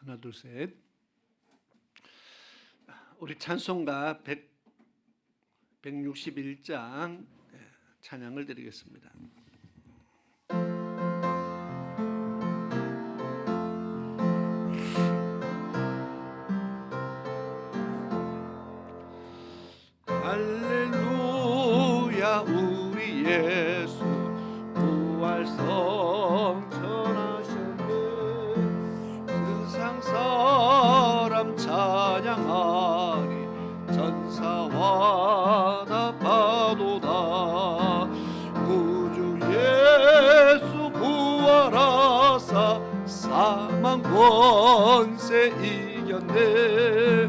하나 둘 셋. 우리 찬송가 161장 찬양을 드리겠습니다. 할렐루야 우리 예수 부활성 전하셨네. 세상 사람 찬양하니 전사와 나파도다. 구주 예수 부활하사 사망 권세 이겼네.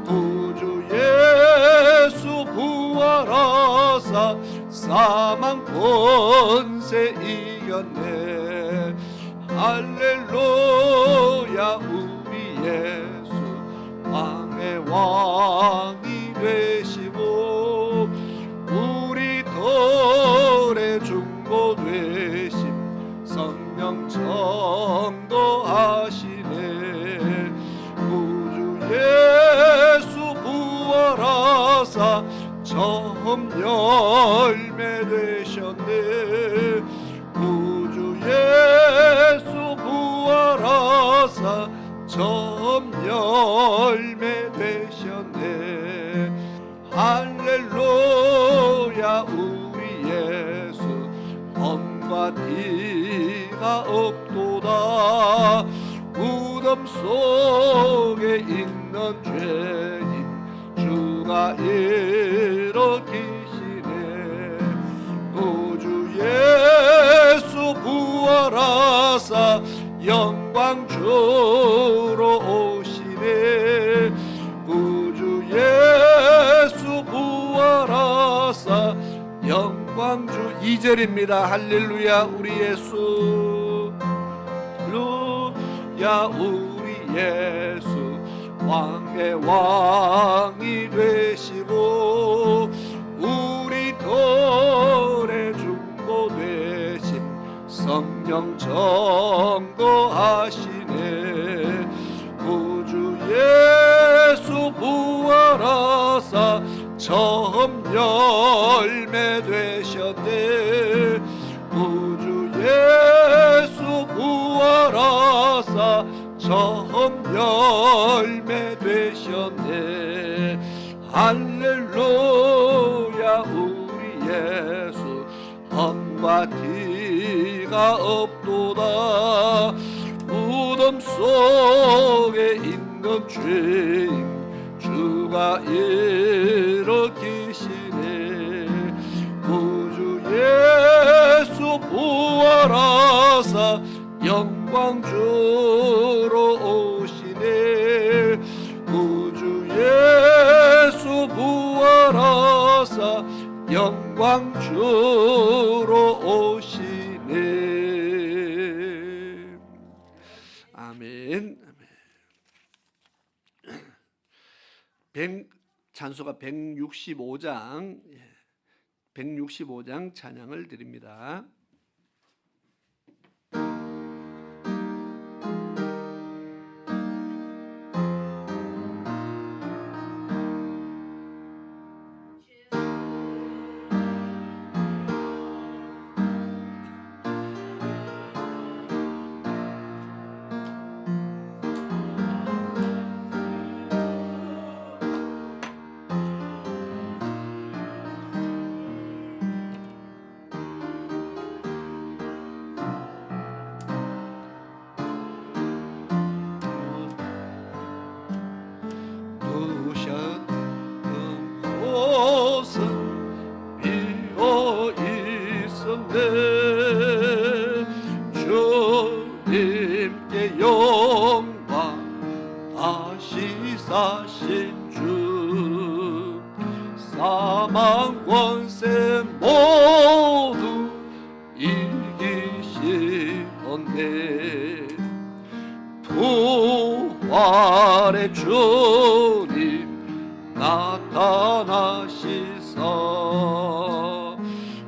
구주 예수 부활하사 사망 권세 이겼네. 할렐루야 우리 예수 왕의 왕이 되시고 우리 덜의 중보 되심 성령 전도하시네. 구주 예수 부활하사 처음 열매 되셨네. 구주 예수 부활하사 처음 열매 되셨네. 할렐루야 우리 예수 험과 티가 없도다. 무덤 속에 있는 죄인 주가 일으키시네. 구주 예수 부활하사 영광 주로 오시네. 구주 예수 부활하사 영광 주. 2절입니다. 할렐루야 우리 예수 할렐루야 우리 예수 왕의 왕이 되시고 우리 덜의 중보 되심 성령 전도하시네. 구주 예수 부활하사 처음 열매 되셨네. 구주 예수 부활하사 처음 열매 되셨네. 할렐루야 우리 예수 험과 티가 없도다. 무덤 속에 있는 죄인 주가 일으키시네. 구주 예수 부활하사 영광 주로 오시네. 구주 예수 부활하사 영광 주로 오시네. 아멘. 찬송가 165장 찬양을 드립니다. 주님께 영광 다시 사신 주 사망 권세 모두 이기시건대. 부활의 주님 나타나시사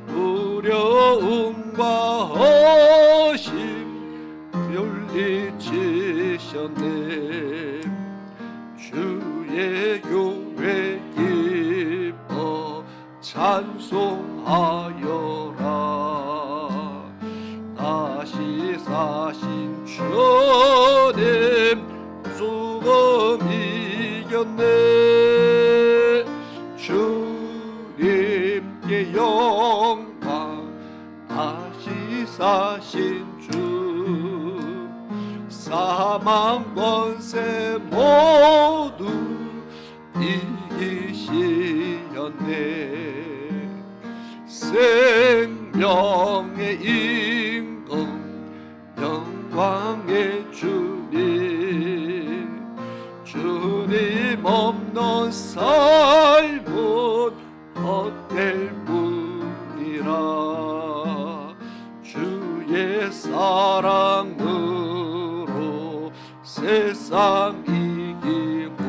두려움과 허심 물리치셨네. 이기셨네. 주님께 영광, 다시 사신 주, 사망 권세 모두 이기시었네. 생명의 임금, 영광의 주님, 주님 없는 삶은 헛될 뿐이라. 주의 사랑으로 세상 이기고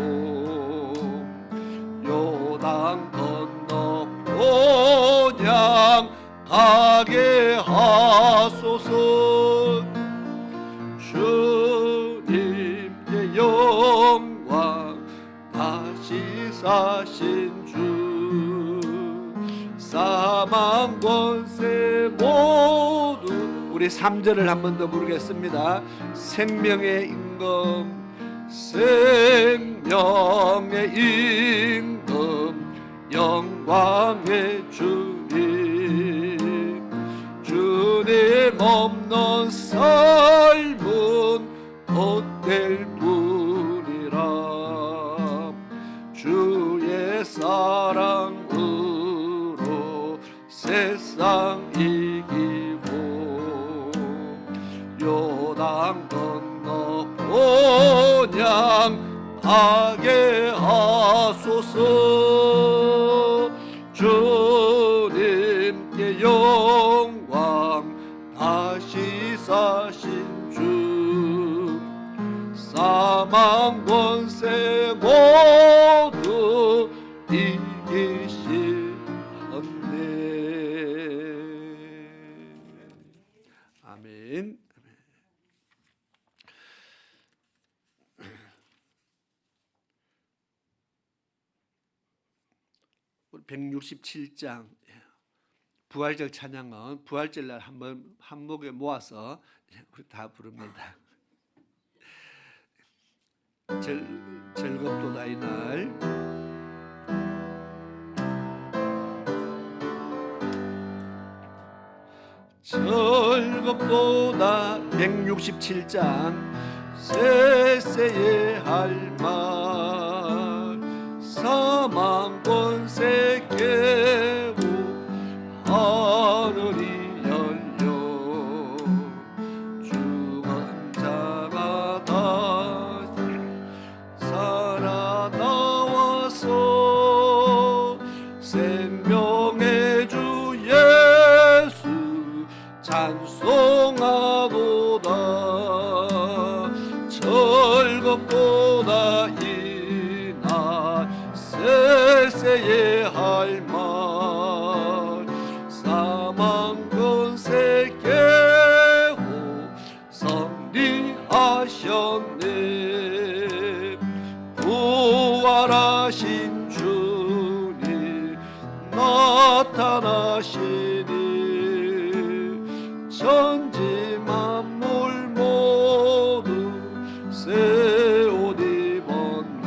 요단 건너 본향 가게 하소서. 주님께 영광, 다시 사신 주, 사망 권세 모두. 우리 3절을 한 번 더 부르겠습니다. 생명의 임금, 생명의 임금, 영광의 주님, 주님 없는 삶은 헛될 뿐이라. 주의 사랑으로 세상 이기고 요단 건너 본향 가게 하소서. 주님께 영광, 다시 사신 주, 사망 권세 모두 이기시었네. 아멘. 우리 167장 부활절 찬양은 부활절날 한번 한목에 모아서 우리 다 부릅니다. 즐겁도다 이날. 즐겁도다. 167장 세세의 할 말, 사망 권세 깨고 하늘이 열려 죽은 자가 다시 살아나와서 생명의 주 예수 찬송하도다. 즐겁도다 이날 세세의 할 말, 사망 권세 깨고 승리하셨네. 부활하신 주님 나타나시니 천지 만물 모두 새 옷 입었네.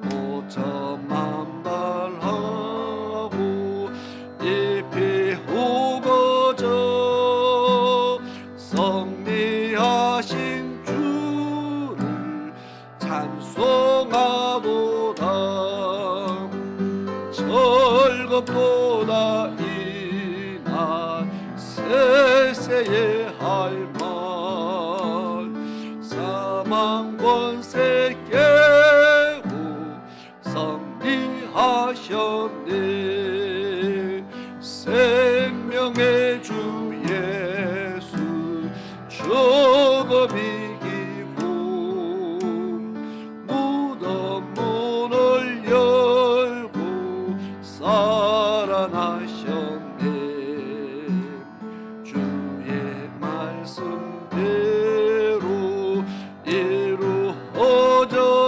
오천 만발하고 잎이 우거져 승리하신 주를 찬송하도다. 즐겁도다 이날 세세의 할 말, 사망 권세 깨고 승리하셨네. 생명의 주 예수 죽음 이기고 무덤 문을 열고 살아나셨네. 주의 말씀대로 이루어져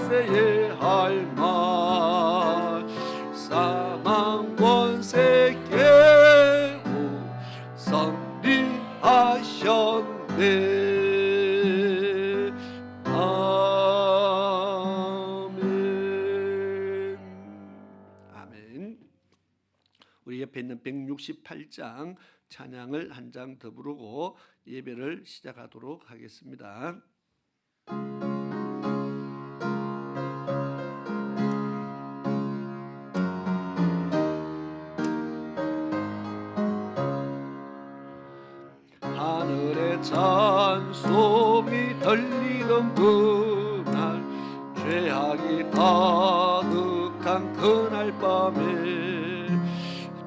권세의 할말 사망 권세 깨고 승리하셨네. 아멘. 아멘. 우리 옆에 있는 168장 찬양을 한 장 더 부르고 예배를 시작하도록 하겠습니다. 하늘의 찬송이 들리던 그날 죄악이 가득한 그날 밤에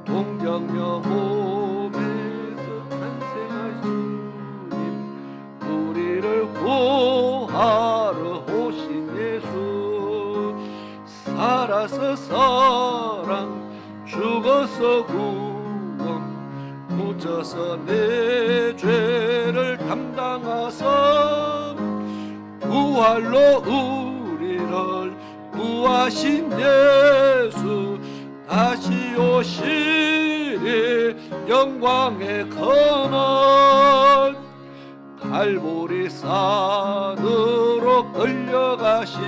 동정녀 몸에서 탄생하신 주님 우리를 구하러 오신 예수 살아서 사랑 죽어서 구원 묻혀서 내 죄를 담당하사 부활로 우리를 구하신 예수 다시 오시리 영광의 그날 갈보리 산으로 끌려가시사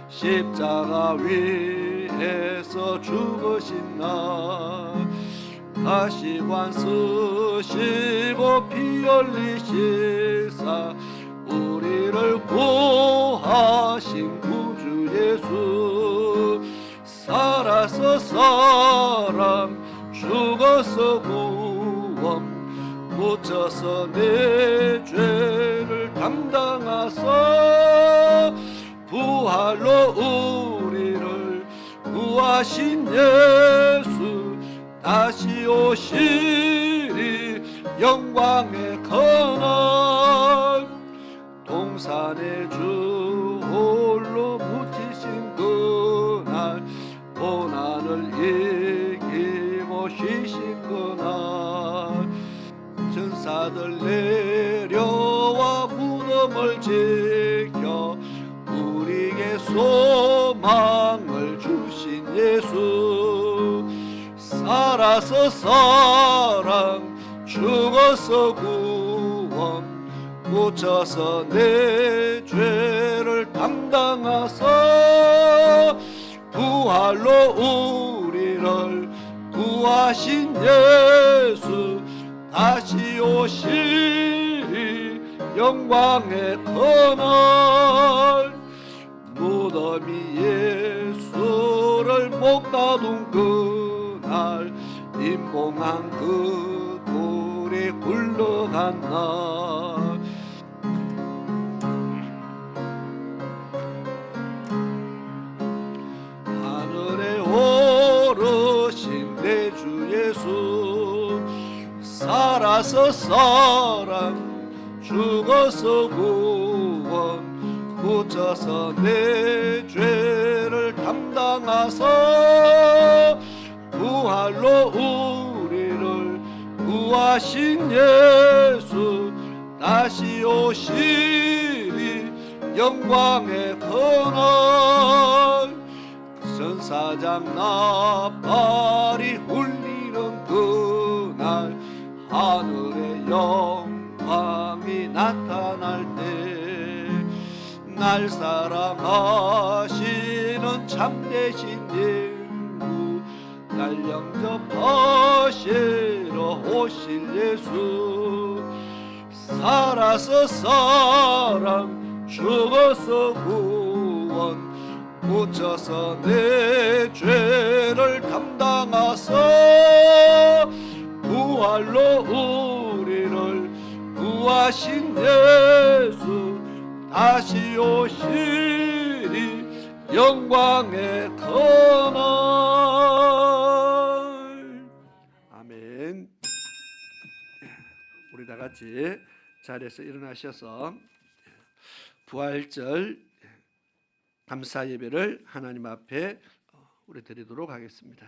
십자가 위에서 죽으신 날 가시관 쓰시고 피 흘리시사 우리를 구하신 구주 예수 살아서 사람 죽어서 구원 묻혀서 내 죄를 담당하사 부활로 우리를 구하신 예수 다시 오시리 영광의 그날 동산의 주 홀로 묻히신 그날 고난을 이기고 쉬신 그날 천사들 내려와 무덤을 지켜 우리에게 소망을 주신 예수 살아서 사랑 죽어서 구원 묻혀서 내 죄를 담당하사 부활로 우리를 구하신 예수 다시 오시리 영광의 그날 무덤이 예수를 못 가둔 그날 임봉한 그 돌이 굴러간 날 하늘에 오르신 내 주 예수 살아서 사랑 죽어서 구원 묻혀서 내 죄를 담당하사 부활로 우리를 구하신 예수 다시 오시리 영광의 그날 천사장 나팔이 울리는 그날 하늘의 영광이 나타날 때 날 사랑하시는 참되신 예수 날 영접하시러 오실 예수 살아서 사랑 죽어서 구원 묻혀서 내 죄를 담당하사 부활로 우리를 구하신 예수 다시 오시리 영광의 그날 아멘. 우리 다 같이 자리에서 일어나셔서 부활절 감사 예배를 하나님 앞에 우리 드리도록 하겠습니다.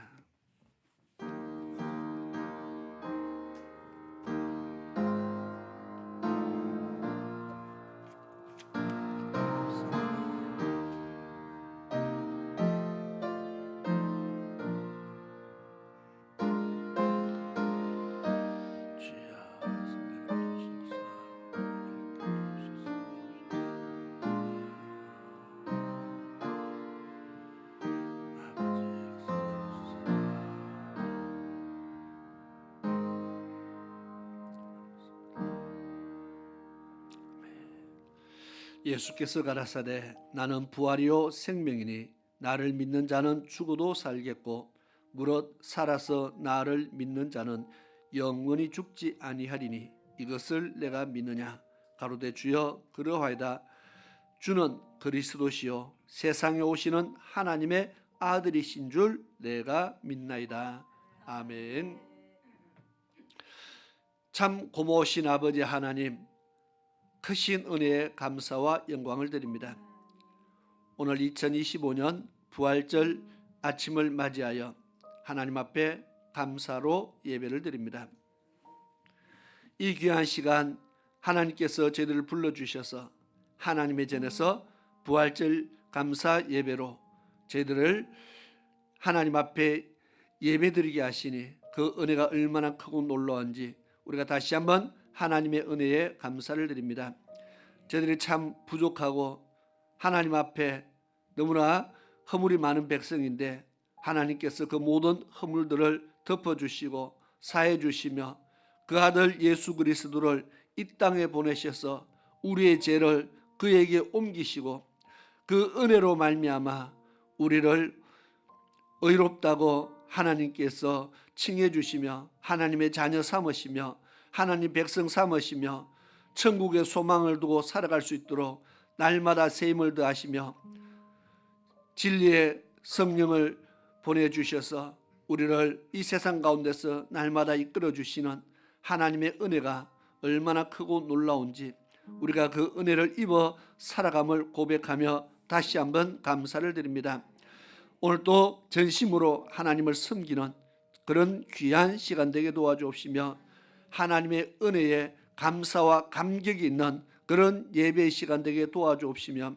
예수께서 가라사대 나는 부활이요 생명이니 나를 믿는 자는 죽어도 살겠고 무릇 살아서 나를 믿는 자는 영원히 죽지 아니하리니 이것을 내가 믿느냐. 가로되 주여 그러하이다. 주는 그리스도시요 세상에 오시는 하나님의 아들이신 줄 내가 믿나이다. 아멘. 참 고마우신 아버지 하나님, 크신 은혜에 감사와 영광을 드립니다. 오늘 2025년 부활절 아침을 맞이하여 하나님 앞에 감사로 예배를 드립니다. 이 귀한 시간 하나님께서 저희들을 불러주셔서 하나님의 전에서 부활절 감사 예배로 저희들을 하나님 앞에 예배드리게 하시니 그 은혜가 얼마나 크고 놀라운지 우리가 다시 한번 하나님의 은혜에 감사를 드립니다. 저희들이 참 부족하고 하나님 앞에 너무나 허물이 많은 백성인데 하나님께서 그 모든 허물들을 덮어주시고 사해주시며 그 아들 예수 그리스도를 이 땅에 보내셔서 우리의 죄를 그에게 옮기시고 그 은혜로 말미암아 우리를 의롭다고 하나님께서 칭해 주시며 하나님의 자녀 삼으시며 하나님 백성 삼으시며 천국의 소망을 두고 살아갈 수 있도록 날마다 새 힘을 더하시며 진리의 성령을 보내주셔서 우리를 이 세상 가운데서 날마다 이끌어 주시는 하나님의 은혜가 얼마나 크고 놀라운지 우리가 그 은혜를 입어 살아감을 고백하며 다시 한번 감사를 드립니다. 오늘 또 전심으로 하나님을 섬기는 그런 귀한 시간 되게 도와주옵시며 하나님의 은혜에 감사와 감격이 있는 그런 예배의 시간 되게 도와주옵시며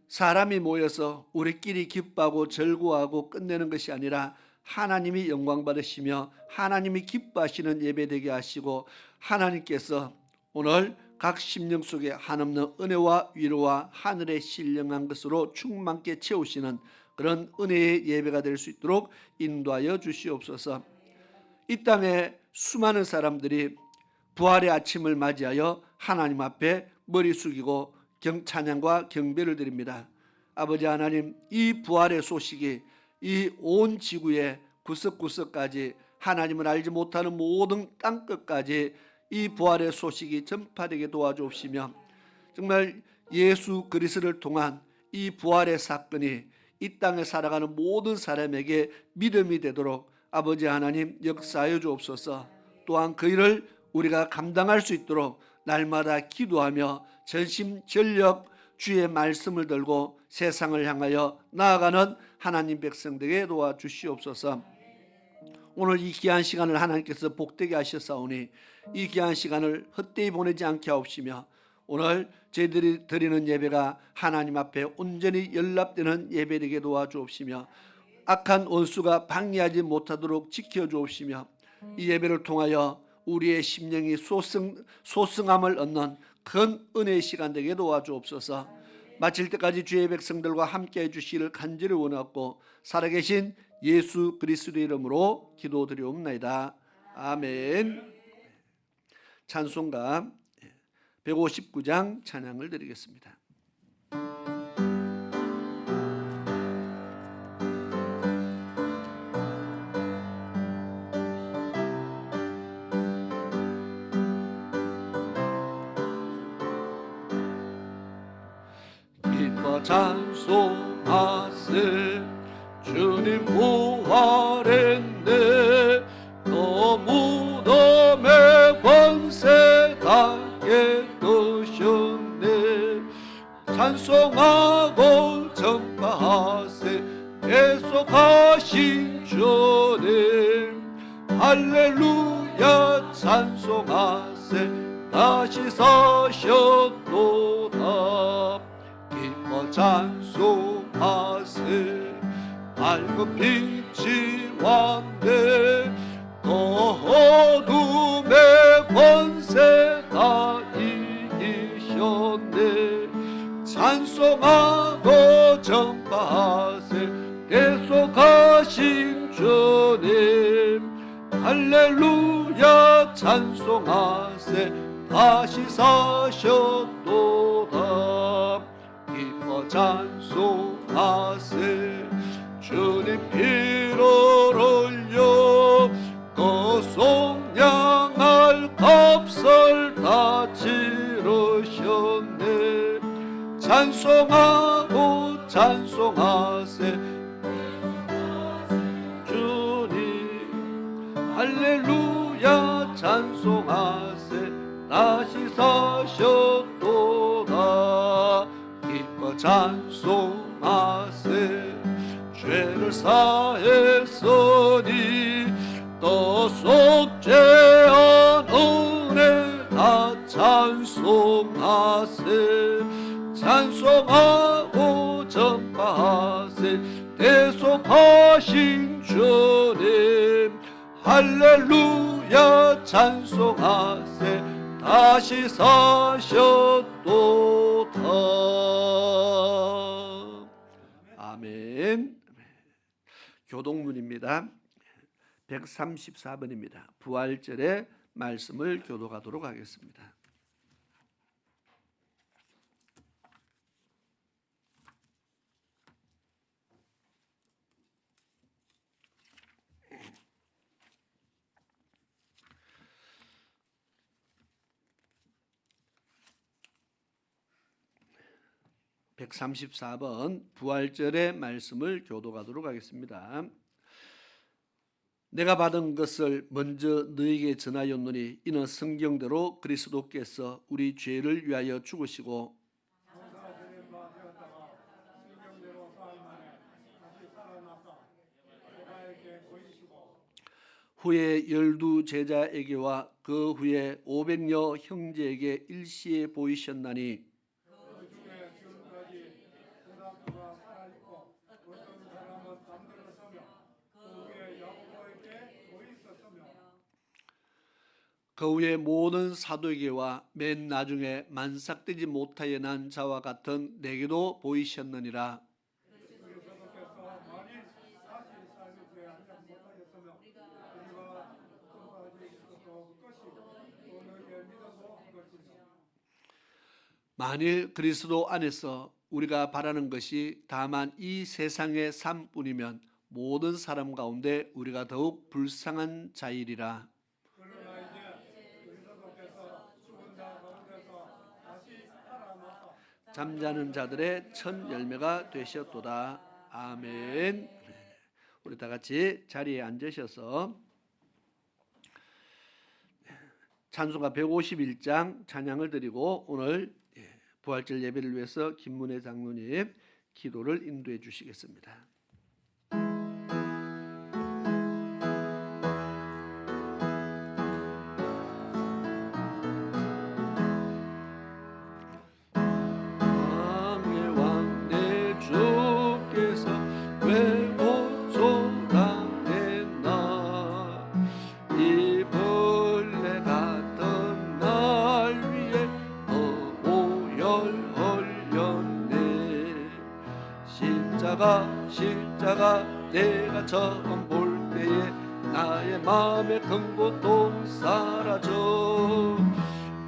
사람이 모여서 우리끼리 기뻐하고 즐거워하고 끝내는 것이 아니라 하나님이 영광 받으시며 하나님이 기뻐하시는 예배 되게 하시고 하나님께서 오늘 각 심령 속에 한없는 은혜와 위로와 하늘의 신령한 것으로 충만케 채우시는 그런 은혜의 예배가 될 수 있도록 인도하여 주시옵소서. 이 땅에 수많은 사람들이 부활의 아침을 맞이하여 하나님 앞에 머리 숙이고 찬양과 경배를 드립니다. 아버지 하나님, 이 부활의 소식이 이 온 지구의 구석구석까지 하나님을 알지 못하는 모든 땅끝까지 이 부활의 소식이 전파되게 도와주옵시며 정말 예수 그리스도를 통한 이 부활의 사건이 이 땅에 살아가는 모든 사람에게 믿음이 되도록 아버지 하나님 역사하여 주옵소서. 또한 그 일을 우리가 감당할 수 있도록 날마다 기도하며 전심전력 주의 말씀을 들고 세상을 향하여 나아가는 하나님 백성들에게 도와주시옵소서. 오늘 이 귀한 시간을 하나님께서 복되게 하셨사오니 이 귀한 시간을 헛되이 보내지 않게 하옵시며 오늘 저희들이 드리는 예배가 하나님 앞에 온전히 연락되는 예배되게 도와주옵시며 악한 원수가 방해하지 못하도록 지켜주옵시며 이 예배를 통하여 우리의 심령이 소승함을 얻는 큰 은혜의 시간 되게 도와주옵소서. 마칠 때까지 주의 백성들과 함께 해주시기를 간절히 원하고 살아계신 예수 그리스도의 이름으로 기도드리옵나이다. 아멘. 찬송가 159장 찬양을 드리겠습니다. 기뻐 찬송하세 주님 부활했네 또 무덤의 권세 당에 뜨셨네 찬송하고 전파하세 계속하신 주님 할렐루야 찬송하세 다시 사셨도다 기뻐 찬송하세 밝은 빛이 왔네 또 어둠의 권세 다 이기셨네 찬송하고 전파하세 계속하신 주님 할렐루야 찬송하세 다시 사셨도다 찬송하세. 주님 피를 흘려 거송양할 값을 다 치르셨네. 찬송하고 찬송하세. 주님 할렐루야 찬송하세. 다시 사셨도다. 기뻐 찬송하세. 죄를 사했으니 또 속죄한 은혜 다 찬송하세. 찬송하고 전파하세. 대속하신 주님 할렐루야 찬송하세. 다시 사셨도다. 아멘. 교독문입니다. 134번입니다. 부활절의 말씀을 교독하도록 하겠습니다. (134번) 부활절의 말씀을 교독하도록 하겠습니다. 내가 받은 것을 먼저 너에게 전하였노니 이는 성경대로 그리스도께서 우리 죄를 위하여 죽으시고 후에 12 제자에게와 그 후에 500여 형제에게 일시에 보이셨나니 그 후에 모든 사도에게와 맨 나중에 만삭되지 못하여 난 자와 같은 내게도 보이셨느니라. 만일 그리스도 안에서 우리가 바라는 것이 다만 이 세상의 삶뿐이면 모든 사람 가운데 우리가 더욱 불쌍한 자이리라. 잠자는 자들의 첫 열매가 되셨도다. 아멘. 우리 다 같이 자리에 앉으셔서 찬송가 151장 찬양을 드리고 오늘 부활절 예배를 위해서 김문혜 장로님 기도를 인도해 주시겠습니다. 십자가 내가 처음 볼 때에 나의 마음의 큰 고통 사라져.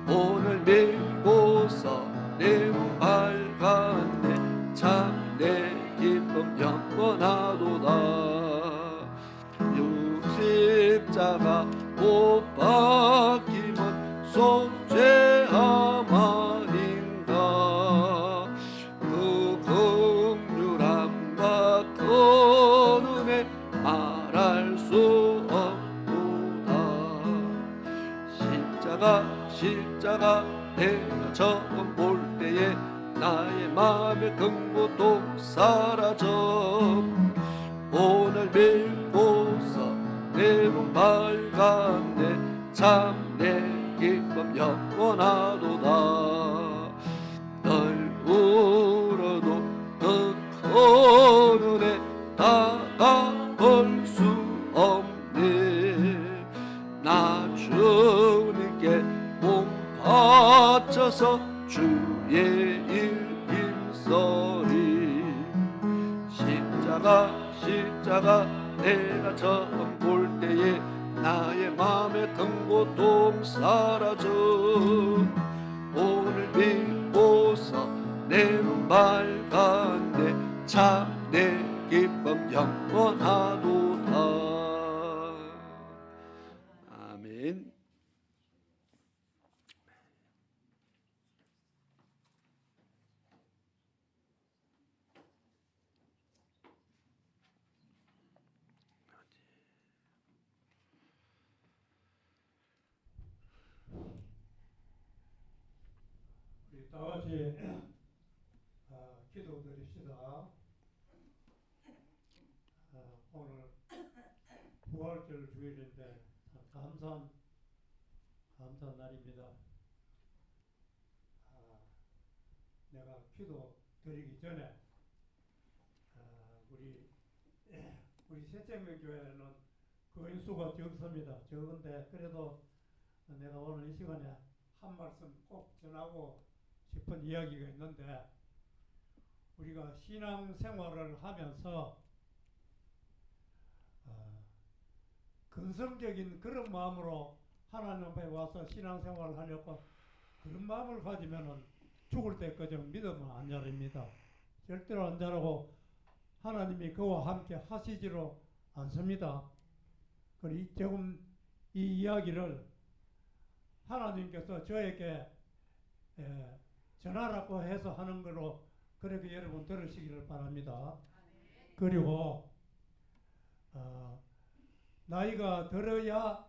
오늘 믿고서 내 몸 밝았네. 참 내 기쁨 영원하도다. 십자가 못 박힘은 속죄함 아닌가. 그 긍휼함과 그 은혜 말할 수 없도다. 십자가 내가 처음 볼 때에 나의 마음의 큰 고통 사라져. 오늘 믿고서 내 몸 밝았네. 참 내 기쁨 영원하도다. 널 울어도 그 큰 은혜 다가볼 수 없네. 나 주님께 몸 바쳐서 주의 일 힘써리. 십자가 내가 처음 볼 때에 나의 마음의 큰 고통 사라져. 오늘 믿고서 내 눈 밝았네 참내 기쁨 영원하도다. 아멘. 우리 다 같이 기도드립시다. 오늘 부활절 주일인데 참 감사한 날입니다. 내가 기도 드리기 전에 우리 새생명교회는 거인수가 적습니다. 적은데 그래도 내가 오늘 이 시간에 한 말씀 꼭 전하고 싶은 이야기가 있는데, 우리가 신앙생활을 하면서 근성적인 그런 마음으로 하나님 앞에 와서 신앙생활을 하려고 그런 마음을 가지면은 죽을 때까지 믿음은 안 자랍니다. 절대로 안 자라고 하나님이 그와 함께 하시지로 않습니다. 그리고 조금 이 이야기를 하나님께서 저에게 전하라고 해서 하는 거로 그렇게 여러분 들으시기를 바랍니다. 그리고 나이가 들어야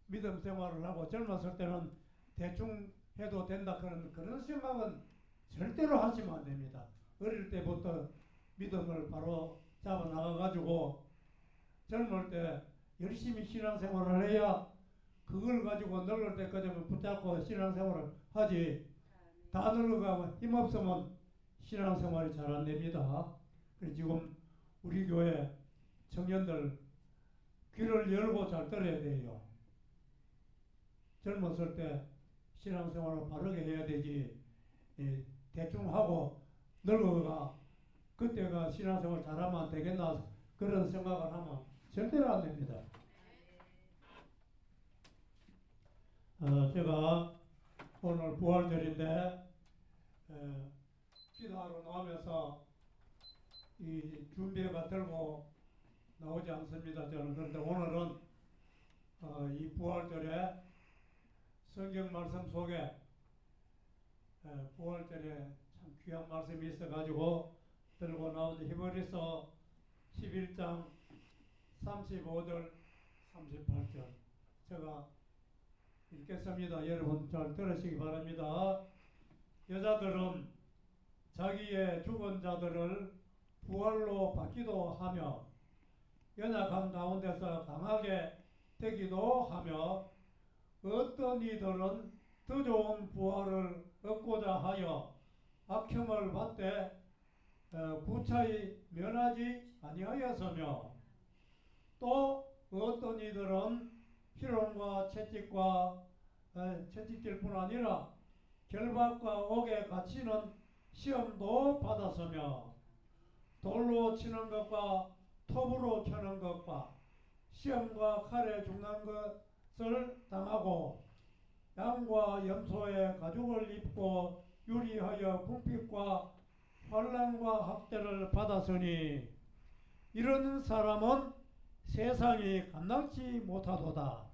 믿음 생활을 하고 젊었을 때는 대충 해도 된다 그런 생각은 절대로 하시면 안 됩니다. 어릴 때부터 믿음을 바로 잡아 나가가지고 젊을 때 열심히 신앙생활을 해야 그걸 가지고 늙을 때까지 붙잡고 신앙생활을 하지, 다 늙어가면 힘없으면 신앙생활이 잘 안 됩니다. 그래서 지금 우리 교회 청년들 귀를 열고 잘 들어야 돼요. 젊었을 때 신앙생활을 바르게 해야 되지, 대충 하고 늙어가 그때가 신앙생활 잘하면 안 되겠나 그런 생각을 하면 절대로 안 됩니다. 제가 오늘 부활절인데 기도하러 나오면서 이 준비가 들고 나오지 않습니다. 저는. 그런데 오늘은 이 부활절에 성경 말씀 속에 부활절에 참 귀한 말씀이 있어가지고 들고 나오는데, 히브리서 11장 35절 38절 제가 읽겠습니다. 여러분 잘 들으시기 바랍니다. 여자들은 자기의 죽은 자들을 부활로 받기도 하며 연약한 가운데서 강하게 되기도 하며, 어떤 이들은 더 좋은 부활을 얻고자 하여 악형을 받되 구차히 면하지 아니하였으며, 또 어떤 이들은 희롱과 채찍질 뿐 아니라 결박과 옥에 갇히는 시험도 받았으며, 돌로 치는 것과 톱으로 켜는 것과 시험과 칼에 죽는 것을 당하고, 양과 염소의 가죽을 입고 유리하여 궁핍과 환난과 학대를 받았으니, 이런 사람은 세상이 감당치 못하도다.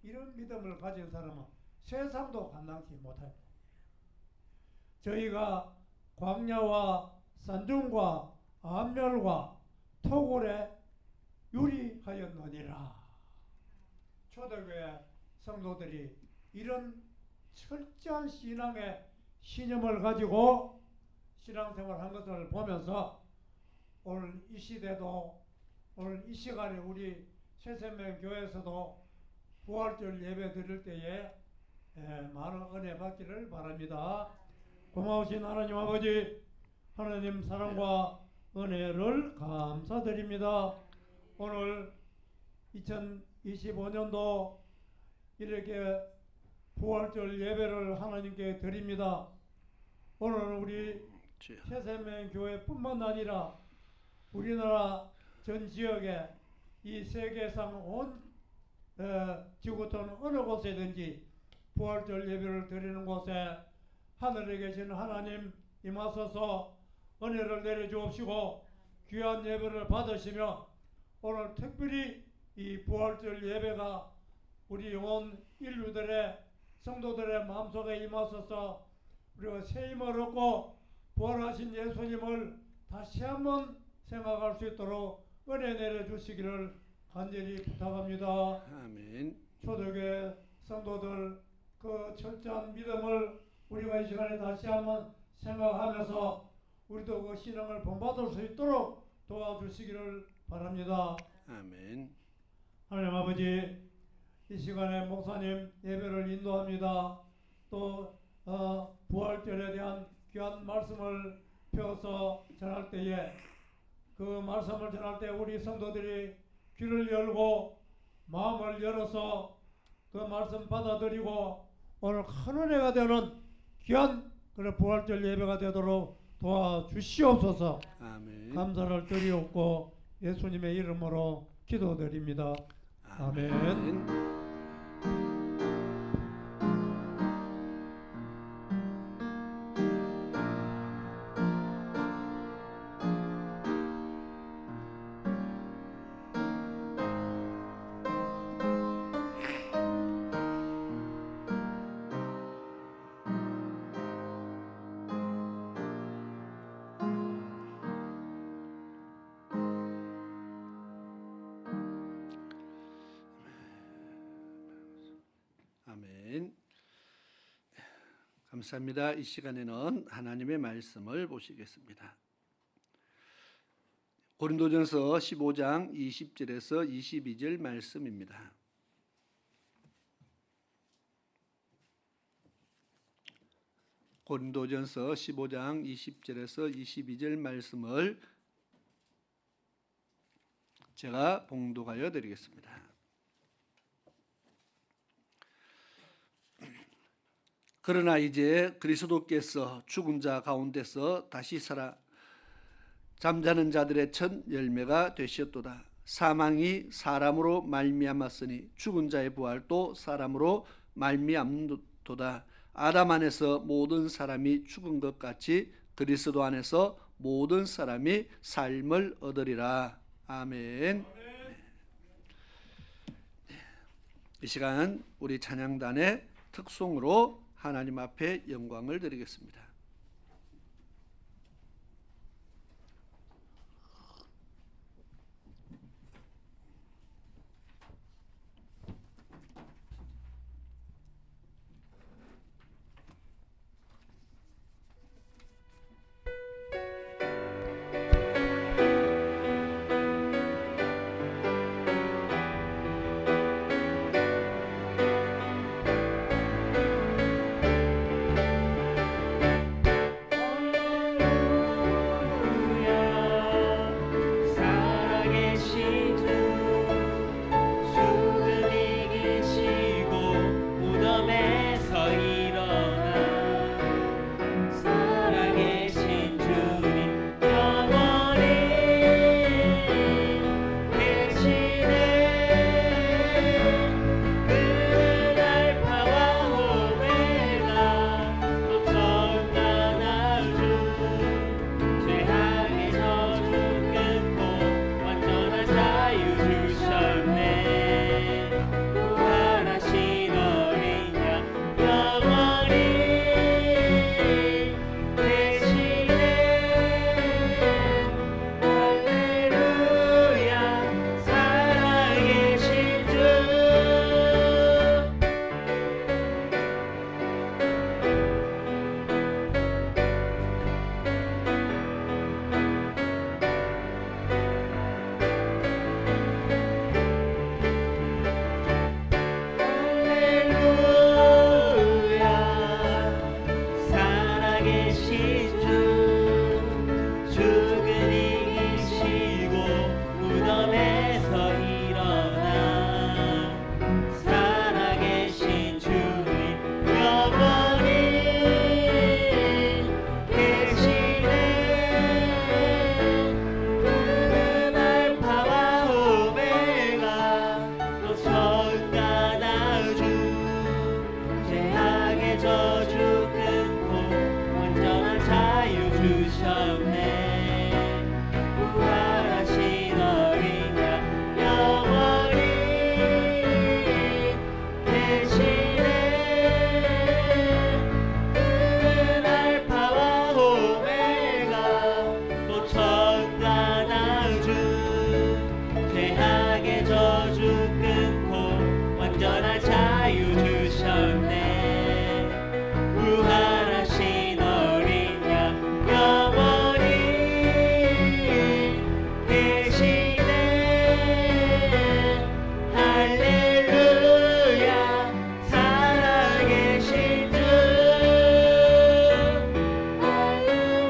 이런 믿음을 가진 사람은 세상도 감당치 못할. 저희가 광야와 산중과 암멸과 토굴에 유리하였느니라. 초대교회 성도들이 이런 철저한 신앙의 신념을 가지고 신앙생활한 것을 보면서 오늘 이 시대도, 오늘 이 시간에 우리 새생명교회에서도 부활절 예배 드릴 때에 많은 은혜 받기를 바랍니다. 고마우신 하나님 아버지, 하나님 사랑과 은혜를 감사드립니다. 오늘 2025년도 이렇게 부활절 예배를 하나님께 드립니다. 오늘 우리 새생명교회뿐만 아니라 우리나라 전 지역에 이 세계상 온 지구촌 어느 곳에든지 부활절 예배를 드리는 곳에 하늘에 계신 하나님 임하소서 은혜를 내려주옵시고 귀한 예배를 받으시며 오늘 특별히 이 부활절 예배가 우리 영혼 인류들의 성도들의 마음속에 임하소서 우리가 새 힘을 얻고 부활하신 예수님을 다시 한번 생각할 수 있도록 은혜 내려주시기를 간절히 부탁합니다. 아멘. 초대교회 성도들 그 철저한 믿음을 우리가 이 시간에 다시 한번 생각하면서 우리도 그 신앙을 본받을 수 있도록 도와주시기를 바랍니다. 아멘. 하나님 아버지, 이 시간에 목사님 예배를 인도합니다. 또 부활절에 대한 귀한 말씀을 펴서 전할 때에 그 말씀을 전할 때 우리 성도들이 귀를 열고 마음을 열어서 그 말씀 받아들이고 오늘 큰 은혜가 되는 귀한 그런 부활절 예배가 되도록 도와주시옵소서. 아멘. 감사를 드리옵고 예수님의 이름으로 기도드립니다. 아멘. 아멘. 감사합니다. 이 시간에는 하나님의 말씀을 보시겠습니다. 고린도전서 15장 20절에서 22절 말씀입니다. 고린도전서 15장 20절에서 22절 말씀을 제가 봉독하여 드리겠습니다. 그러나 이제 그리스도께서 죽은 자 가운데서 다시 살아 잠자는 자들의 첫 열매가 되셨도다. 사망이 사람으로 말미암았으니 죽은 자의 부활도 사람으로 말미암도다. 아담 안에서 모든 사람이 죽은 것 같이 그리스도 안에서 모든 사람이 삶을 얻으리라. 아멘. 이 시간 우리 찬양단의 특송으로 하나님 앞에 영광을 드리겠습니다. 주셨네. 부활하신 어린 양 영원히 계시네. 그는 알파와 오메가 또 천단아주 죄악의 저주 끊고 완전한 자유 주셨네. 부활하신 어린 양 영원히 계시네. 할렐루야 살아계신 주.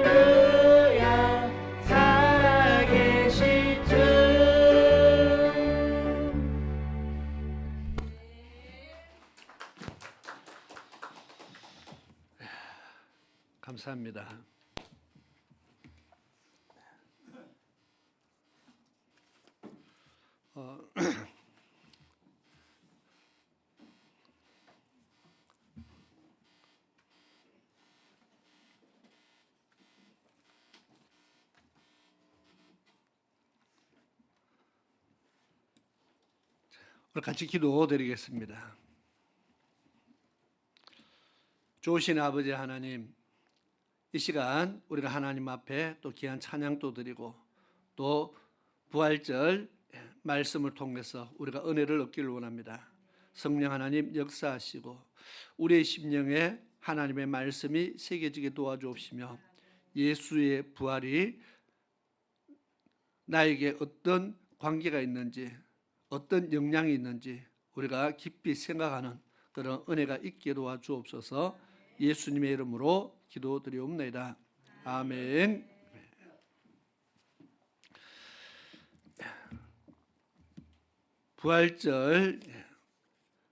할렐루야 살아계신 주. 감사합니다. 오늘 같이 기도드리겠습니다. 좋으신 아버지 하나님, 이 시간 우리가 하나님 앞에 또 귀한 찬양도 드리고 또 부활절 말씀을 통해서 우리가 은혜를 얻기를 원합니다. 성령 하나님 역사하시고 우리의 심령에 하나님의 말씀이 새겨지게 도와주옵시며 예수의 부활이 나에게 어떤 관계가 있는지 어떤 영향이 있는지 우리가 깊이 생각하는 그런 은혜가 있게 도와주옵소서. 예수님의 이름으로 기도드리옵나이다. 아멘. 부활절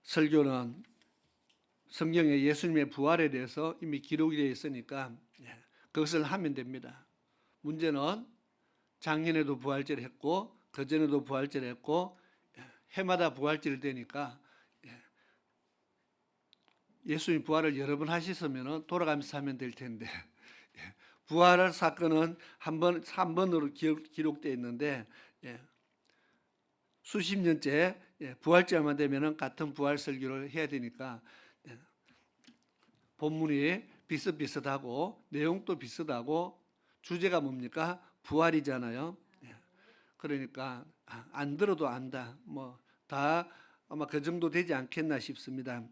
설교는 성경에 예수님의 부활에 대해서 이미 기록이 되어 있으니까 그것을 하면 됩니다. 문제는 작년에도 부활절 했고 그전에도 부활절 했고 해마다 부활절이 되니까 예수님 부활을 여러 번 하셨으면 돌아가면서 하면 될 텐데 부활 사건은 한 번으로 기록되어 있는데 수십 년째 부활절만 되면 같은 부활 설교를 해야 되니까 본문이 비슷비슷하고 내용도 비슷하고 주제가 뭡니까? 부활이잖아요. 그러니까 안 들어도 안다. 뭐 다 아마 그 정도 되지 않겠나 싶습니다.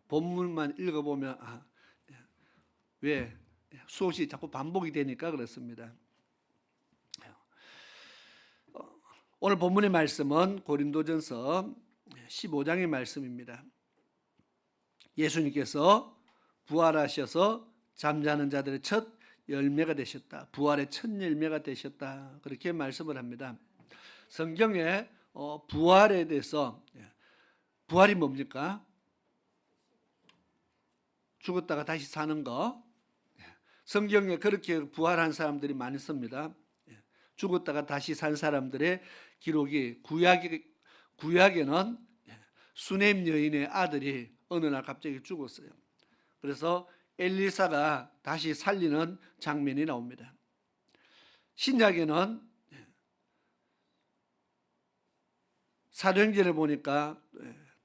본문만 읽어보면 왜 수없이 자꾸 반복이 되니까 그렇습니다. 오늘 본문의 말씀은 고린도전서 15장의 말씀입니다. 예수님께서 부활하셔서 잠자는 자들의 첫 열매가 되셨다. 부활의 첫 열매가 되셨다. 그렇게 말씀을 합니다. 성경에 부활에 대해서 부활이 뭡니까? 죽었다가 다시 사는 거. 성경에 그렇게 부활한 사람들이 많이 씁니다. 죽었다가 다시 산 사람들의 기록이 구약에는 수넴 여인의 아들이 어느 날 갑자기 죽었어요. 그래서 엘리사가 다시 살리는 장면이 나옵니다. 신약에는 사도행전을 보니까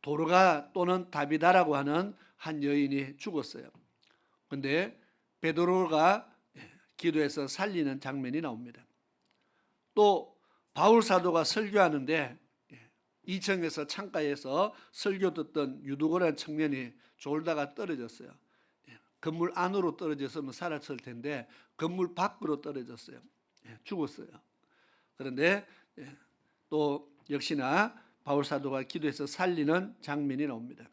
도르가 또는 다비다라고 하는 한 여인이 죽었어요. 그런데 베드로가 기도해서 살리는 장면이 나옵니다. 또 바울 사도가 설교하는데 2층에서 창가에서 설교 듣던 유두고라는 청년이 졸다가 떨어졌어요. 건물 안으로 떨어졌으면 살았을 텐데 건물 밖으로 떨어졌어요. 죽었어요. 그런데 또 역시나 바울 사도가 기도해서 살리는 장면이 나옵니다.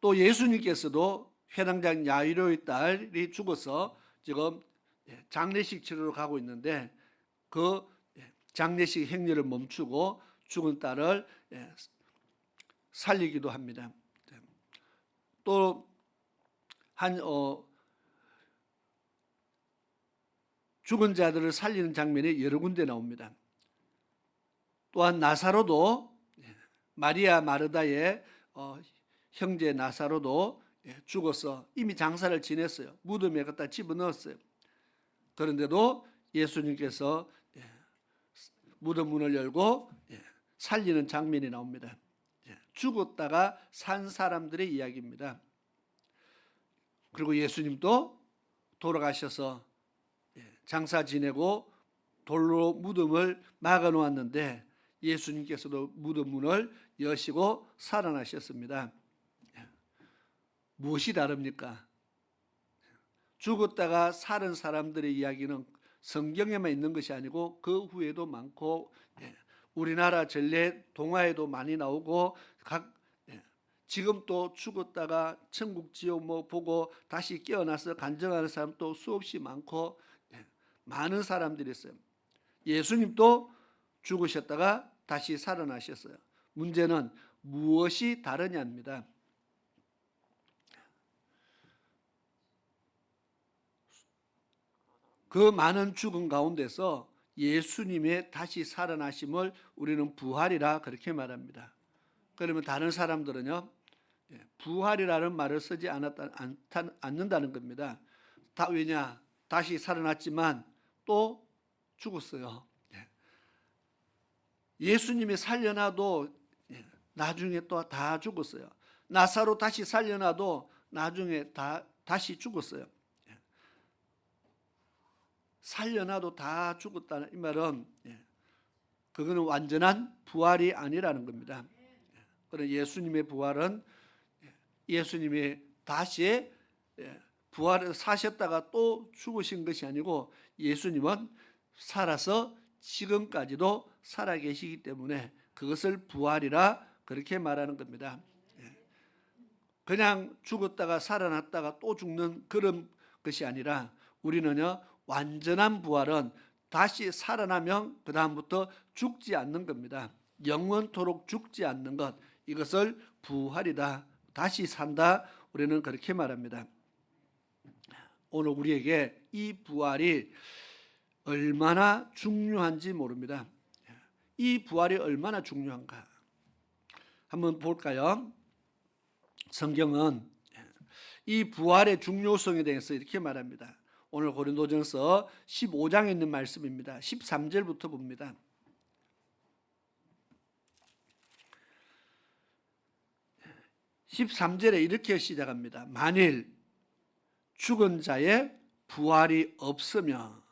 또 예수님께서도 회당장 야이로의 딸이 죽어서 지금 장례식 치르러 가고 있는데 그 장례식 행렬을 멈추고 죽은 딸을 살리기도 합니다. 또 죽은 자들을 살리는 장면이 여러 군데 나옵니다. 또한 나사로도 마리아 마르다의 형제 나사로도 죽어서 이미 장사를 지냈어요. 무덤에 갖다 집어넣었어요. 그런데도 예수님께서 무덤 문을 열고 살리는 장면이 나옵니다. 죽었다가 산 사람들의 이야기입니다. 그리고 예수님도 돌아가셔서 장사 지내고 돌로 무덤을 막아 놓았는데 예수님께서도 무덤 문을 여시고 살아나셨습니다. 무엇이 다릅니까? 죽었다가 살은 사람들의 이야기는 성경에만 있는 것이 아니고 그 후에도 많고 우리나라 전래 동화에도 많이 나오고 지금 또 죽었다가 천국 지옥 뭐 보고 다시 깨어나서 간증하는 사람도 수없이 많고 많은 사람들이 있어요. 예수님도 죽으셨다가 다시 살아나셨어요. 문제는 무엇이 다르냐입니다. 그 많은 죽음 가운데서 예수님의 다시 살아나심을 우리는 부활이라 그렇게 말합니다. 그러면 다른 사람들은요, 부활이라는 말을 쓰지 않는다는 겁니다. 왜냐? 다시 살아났지만 또 죽었어요. 예수님이 살려놔도 나중에 또 다 죽었어요. 나사로 다시 살려놔도 나중에 다시 죽었어요. 살려놔도 다 죽었다는 이 말은 그거는 완전한 부활이 아니라는 겁니다. 그런 예수님의 부활은 예수님이 다시 부활을 사셨다가 또 죽으신 것이 아니고 예수님은 살아서 지금까지도 살아계시기 때문에 그것을 부활이라 그렇게 말하는 겁니다. 그냥 죽었다가 살아났다가 또 죽는 그런 것이 아니라 우리는요, 완전한 부활은 다시 살아나면 그 다음부터 죽지 않는 겁니다. 영원토록 죽지 않는 것, 이것을 부활이다, 다시 산다, 우리는 그렇게 말합니다. 오늘 우리에게 이 부활이 얼마나 중요한지 모릅니다. 이 부활이 얼마나 중요한가 한번 볼까요? 성경은 이 부활의 중요성에 대해서 이렇게 말합니다. 오늘 고린도전서 15장에 있는 말씀입니다. 13절부터 봅니다. (13절에) 이렇게 시작합니다. 만일 죽은 자의 부활이 없으면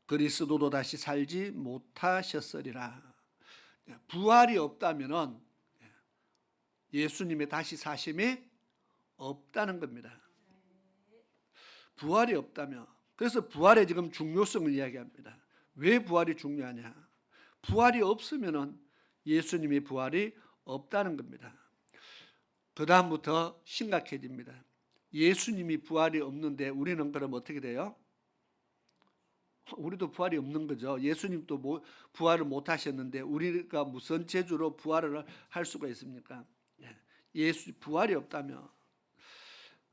그리스도도 다시 살지 못하셨으리라. 부활이 없다면은 예수님의 다시 사심이 없다는 겁니다. 부활이 없다면, 그래서 부활의 지금 중요성을 이야기합니다. 왜 부활이 중요하냐? 부활이 없으면은 예수님의 부활이 없다는 겁니다. 그 다음부터 심각해집니다. 예수님이 부활이 없는데 우리는 그럼 어떻게 돼요? 우리도 부활이 없는 거죠. 예수님도 부활을 못 하셨는데 우리가 무슨 재주로 부활을 할 수가 있습니까? 예수 부활이 없다면.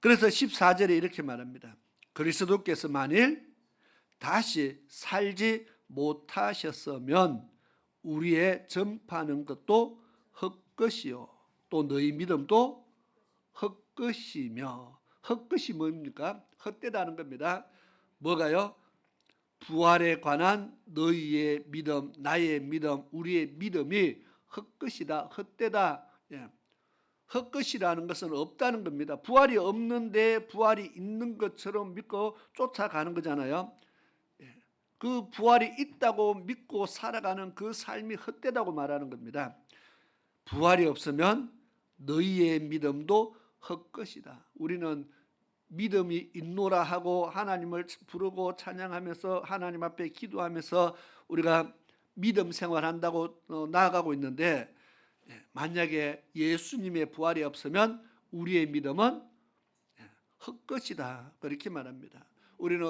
그래서 14절에 이렇게 말합니다. 그리스도께서 만일 다시 살지 못하셨으면 우리의 전파하는 것도 헛것이요 또 너희 믿음도 헛것이며, 헛것이 뭡니까? 헛되다는 겁니다. 뭐가요? 부활에 관한 너희의 믿음, 나의 믿음, 우리의 믿음이 헛것이다, 헛되다. 헛것이라는 것은 없다는 겁니다. 부활이 없는데 부활이 있는 것처럼 믿고 쫓아가는 거잖아요. 그 부활이 있다고 믿고 살아가는 그 삶이 헛되다고 말하는 겁니다. 부활이 없으면 너희의 믿음도 헛것이다. 우리는 믿음이 있노라 하고 하나님을 부르고 찬양하면서 하나님 앞에 기도하면서 우리가 믿음 생활한다고 나아가고 있는데, 만약에 예수님의 부활이 없으면 우리의 믿음은 헛것이다, 그렇게 말합니다. 우리는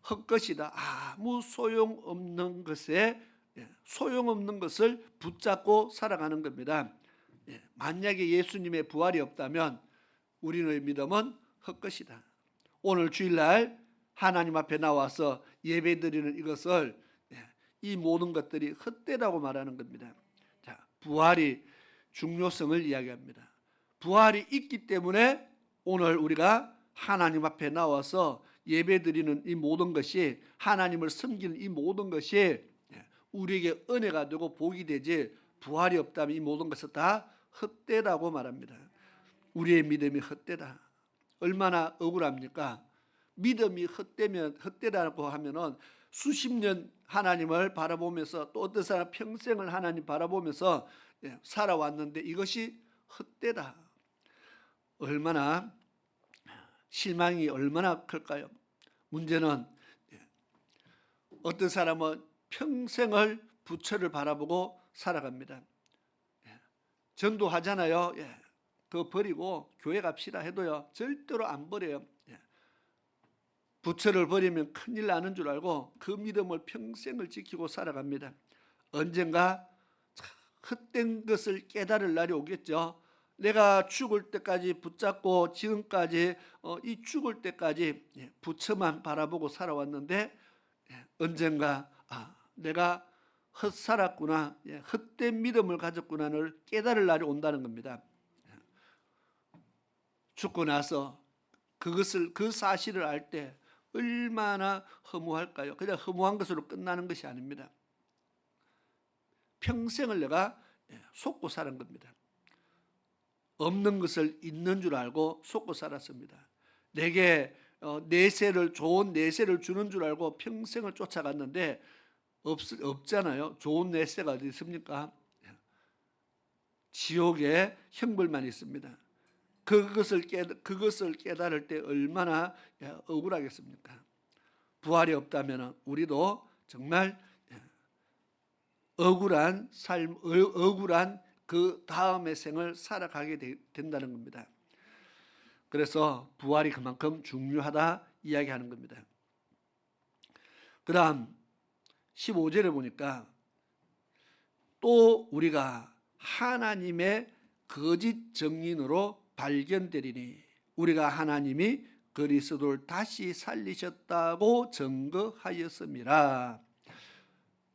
헛것이다, 아무 소용없는 것에 소용없는 것을 붙잡고 살아가는 겁니다. 만약에 예수님의 부활이 없다면 우리의 믿음은 헛것이다. 오늘 주일날 하나님 앞에 나와서 예배드리는 이것을, 이 모든 것들이 헛되다고 말하는 겁니다. 자, 부활이 중요성을 이야기합니다. 부활이 있기 때문에 오늘 우리가 하나님 앞에 나와서 예배드리는 이 모든 것이, 하나님을 섬기는 이 모든 것이 우리에게 은혜가 되고 복이 되지, 부활이 없다면 이 모든 것은 다 헛되다고 말합니다. 우리의 믿음이 헛되다. 얼마나 억울합니까? 믿음이 헛되다고 하면은 수십 년 하나님을 바라보면서, 또 어떤 사람 평생을 하나님 바라보면서 살아왔는데 이것이 헛되다. 얼마나 실망이 얼마나 클까요? 문제는 어떤 사람은 평생을 부처를 바라보고 살아갑니다. 전도하잖아요. 그거 버리고 교회 갑시다 해도요, 절대로 안 버려요. 부처를 버리면 큰일 나는 줄 알고 그 믿음을 평생을 지키고 살아갑니다. 언젠가 헛된 것을 깨달을 날이 오겠죠. 내가 죽을 때까지 붙잡고 지금까지 이 죽을 때까지 부처만 바라보고 살아왔는데 언젠가 내가 헛살았구나, 헛된 믿음을 가졌구나를 깨달을 날이 온다는 겁니다. 죽고 나서 그 사실을 알 때 얼마나 허무할까요? 그냥 허무한 것으로 끝나는 것이 아닙니다. 평생을 내가 속고 사는 겁니다. 없는 것을 있는 줄 알고 속고 살았습니다. 내게 좋은 내세를 주는 줄 알고 평생을 쫓아갔는데 없잖아요. 좋은 내세가 어디 있습니까? 지옥에 형벌만 있습니다. 그것을 깨달을 때 얼마나 억울하겠습니까? 부활이 없다면 우리도 정말 억울한 삶, 억울한 그 다음의 생을 살아가게 된다는 겁니다. 그래서 부활이 그만큼 중요하다 이야기하는 겁니다. 그 다음 15절에 보니까 또 우리가 하나님의 거짓 증인으로 발견되리니 우리가 하나님이 그리스도를 다시 살리셨다고 증거하였음이라.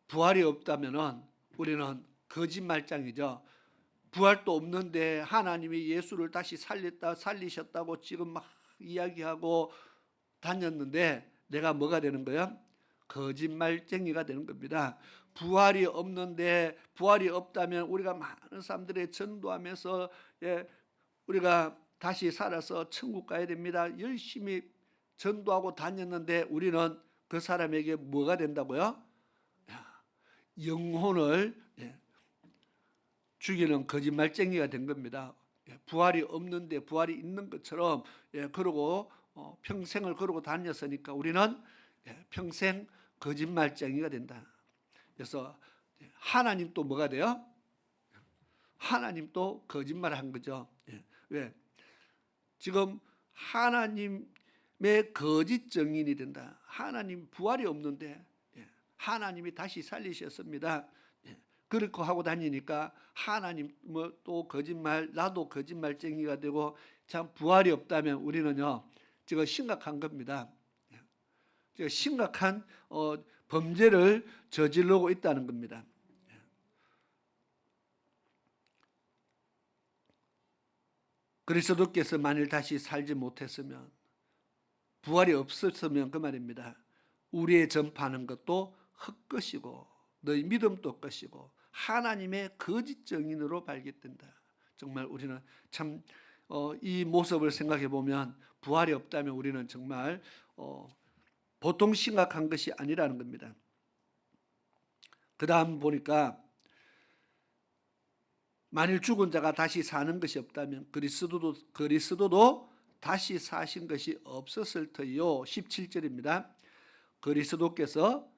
부활이 없다면 우리는 거짓말장이죠. 부활도 없는데 하나님이 예수를 다시 살리셨다고 지금 막 이야기하고 다녔는데 내가 뭐가 되는 거야? 거짓말쟁이가 되는 겁니다. 부활이 없는데, 부활이 없다면 우리가 많은 사람들의 전도하면서 우리가 다시 살아서 천국 가야 됩니다. 열심히 전도하고 다녔는데 우리는 그 사람에게 뭐가 된다고요? 영혼을 죽이는 거짓말쟁이가 된 겁니다. 부활이 없는데 부활이 있는 것처럼 그러고 평생을 그러고 다녔으니까 우리는 평생 거짓말쟁이가 된다. 그래서 하나님 또 뭐가 돼요? 하나님도 거짓말을 한 거죠. 왜? 지금 하나님의 거짓 증인이 된다. 하나님 부활이 없는데 하나님이 다시 살리셨습니다. 그렇게 하고 다니니까 하나님 또 거짓말, 나도 거짓말쟁이가 되고, 참 부활이 없다면 우리는요 지금 심각한 겁니다. 지금 심각한 범죄를 저지르고 있다는 겁니다. 그리스도께서 만일 다시 살지 못했으면, 부활이 없었으면 그 말입니다. 우리의 전파하는 것도 헛것이고 너희 믿음도 헛것이고 하나님의 거짓 증인으로 발견된다. 정말 우리는 참 이 모습을 생각해 보면 부활이 없다면 우리는 정말 보통 심각한 것이 아니라는 겁니다. 그 다음 보니까 만일 죽은 자가 다시 사는 것이 없다면 그리스도도 다시 사신 것이 없었을 터이요. 17절입니다. 그리스도께서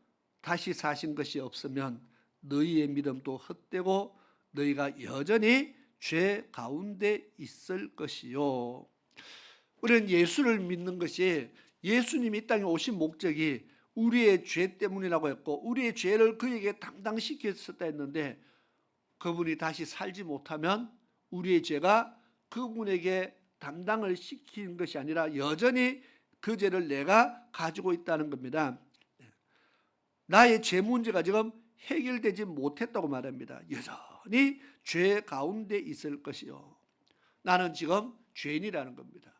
다시 사신 것이 없으면 너희의 믿음도 헛되고 너희가 여전히 죄 가운데 있을 것이요. 우리는 예수를 믿는 것이, 예수님이 이 땅에 오신 목적이 우리의 죄 때문이라고 했고 우리의 죄를 그에게 담당시켰었다 했는데, 그분이 다시 살지 못하면 우리의 죄가 그분에게 담당을 시키는 것이 아니라 여전히 그 죄를 내가 가지고 있다는 겁니다. 나의 죄 문제가 지금 해결되지 못했다고 말합니다. 여전히 죄 가운데 있을 것이요. 나는 지금 죄인이라는 겁니다.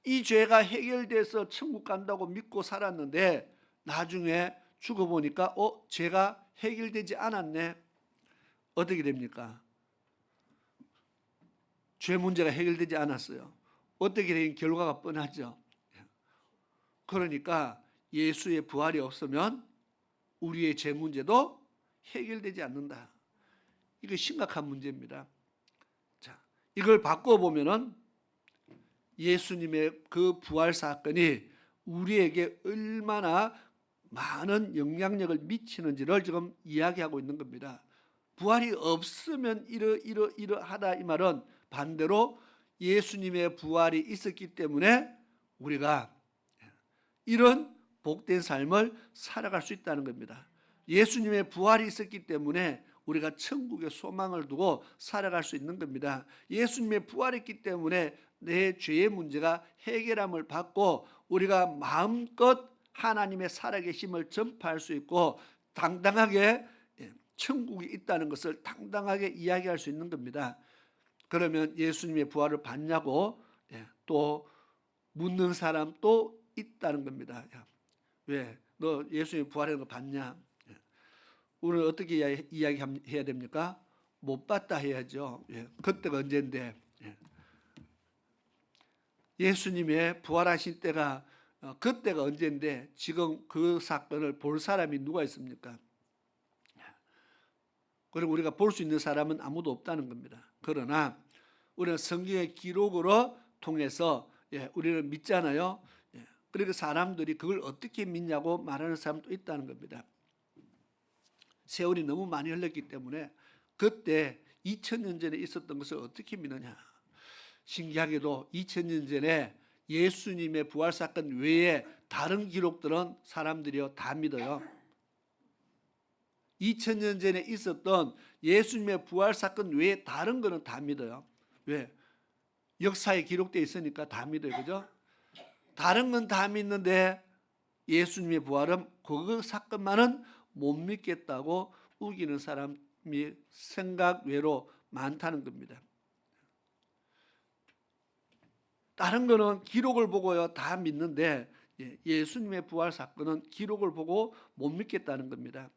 이 죄가 해결돼서 천국 간다고 믿고 살았는데 나중에 죽어보니까 죄가 해결되지 않았네. 어떻게 됩니까? 죄 문제가 해결되지 않았어요. 어떻게 된 결과가 뻔하죠. 그러니까 예수의 부활이 없으면 우리의 죄 문제도 해결되지 않는다. 이거 심각한 문제입니다. 자, 이걸 바꿔보면은 예수님의 그 부활 사건이 우리에게 얼마나 많은 영향력을 미치는지를 지금 이야기하고 있는 겁니다. 부활이 없으면 이러하다 이 말은 반대로 예수님의 부활이 있었기 때문에 우리가 이런 복된 삶을 살아갈 수 있다는 겁니다. 예수님의 부활이 있었기 때문에 우리가 천국의 소망을 두고 살아갈 수 있는 겁니다. 예수님의 부활이 있기 때문에 내 죄의 문제가 해결함을 받고 우리가 마음껏 하나님의 살아계심을 전파할 수 있고 당당하게 천국이 있다는 것을 당당하게 이야기할 수 있는 겁니다. 그러면 예수님의 부활을 봤냐고 또 묻는 사람도 있다는 겁니다. 왜? 너 예수님의 부활하는 거 봤냐? 우리는 어떻게 이야기해야 됩니까? 못 봤다 해야죠. 그때가 언젠데. 예수님의 부활하신 때가 그때가 언젠데 지금 그 사건을 볼 사람이 누가 있습니까? 그리고 우리가 볼 수 있는 사람은 아무도 없다는 겁니다. 그러나 우리는 성경의 기록으로 통해서 우리는 믿잖아요. 그러니까 사람들이 그걸 어떻게 믿냐고 말하는 사람도 있다는 겁니다. 세월이 너무 많이 흘렀기 때문에 그때 2000년 전에 있었던 것을 어떻게 믿느냐. 신기하게도 2000년 전에 예수님의 부활 사건 외에 다른 기록들은 사람들이 다 믿어요. 2000년 전에 있었던 예수님의 부활 사건 외에 다른 거는 다 믿어요. 왜? 역사에 기록되어 있으니까 다 믿어요. 그죠? 다른 건 다 믿는데 예수님의 부활은 그 사건만은 못 믿겠다고 우기는 사람이 생각 외로 많다는 겁니다. 다른 거는 기록을 보고요 다 믿는데 예수님의 부활 사건은 기록을 보고 못 믿겠다는 겁니다.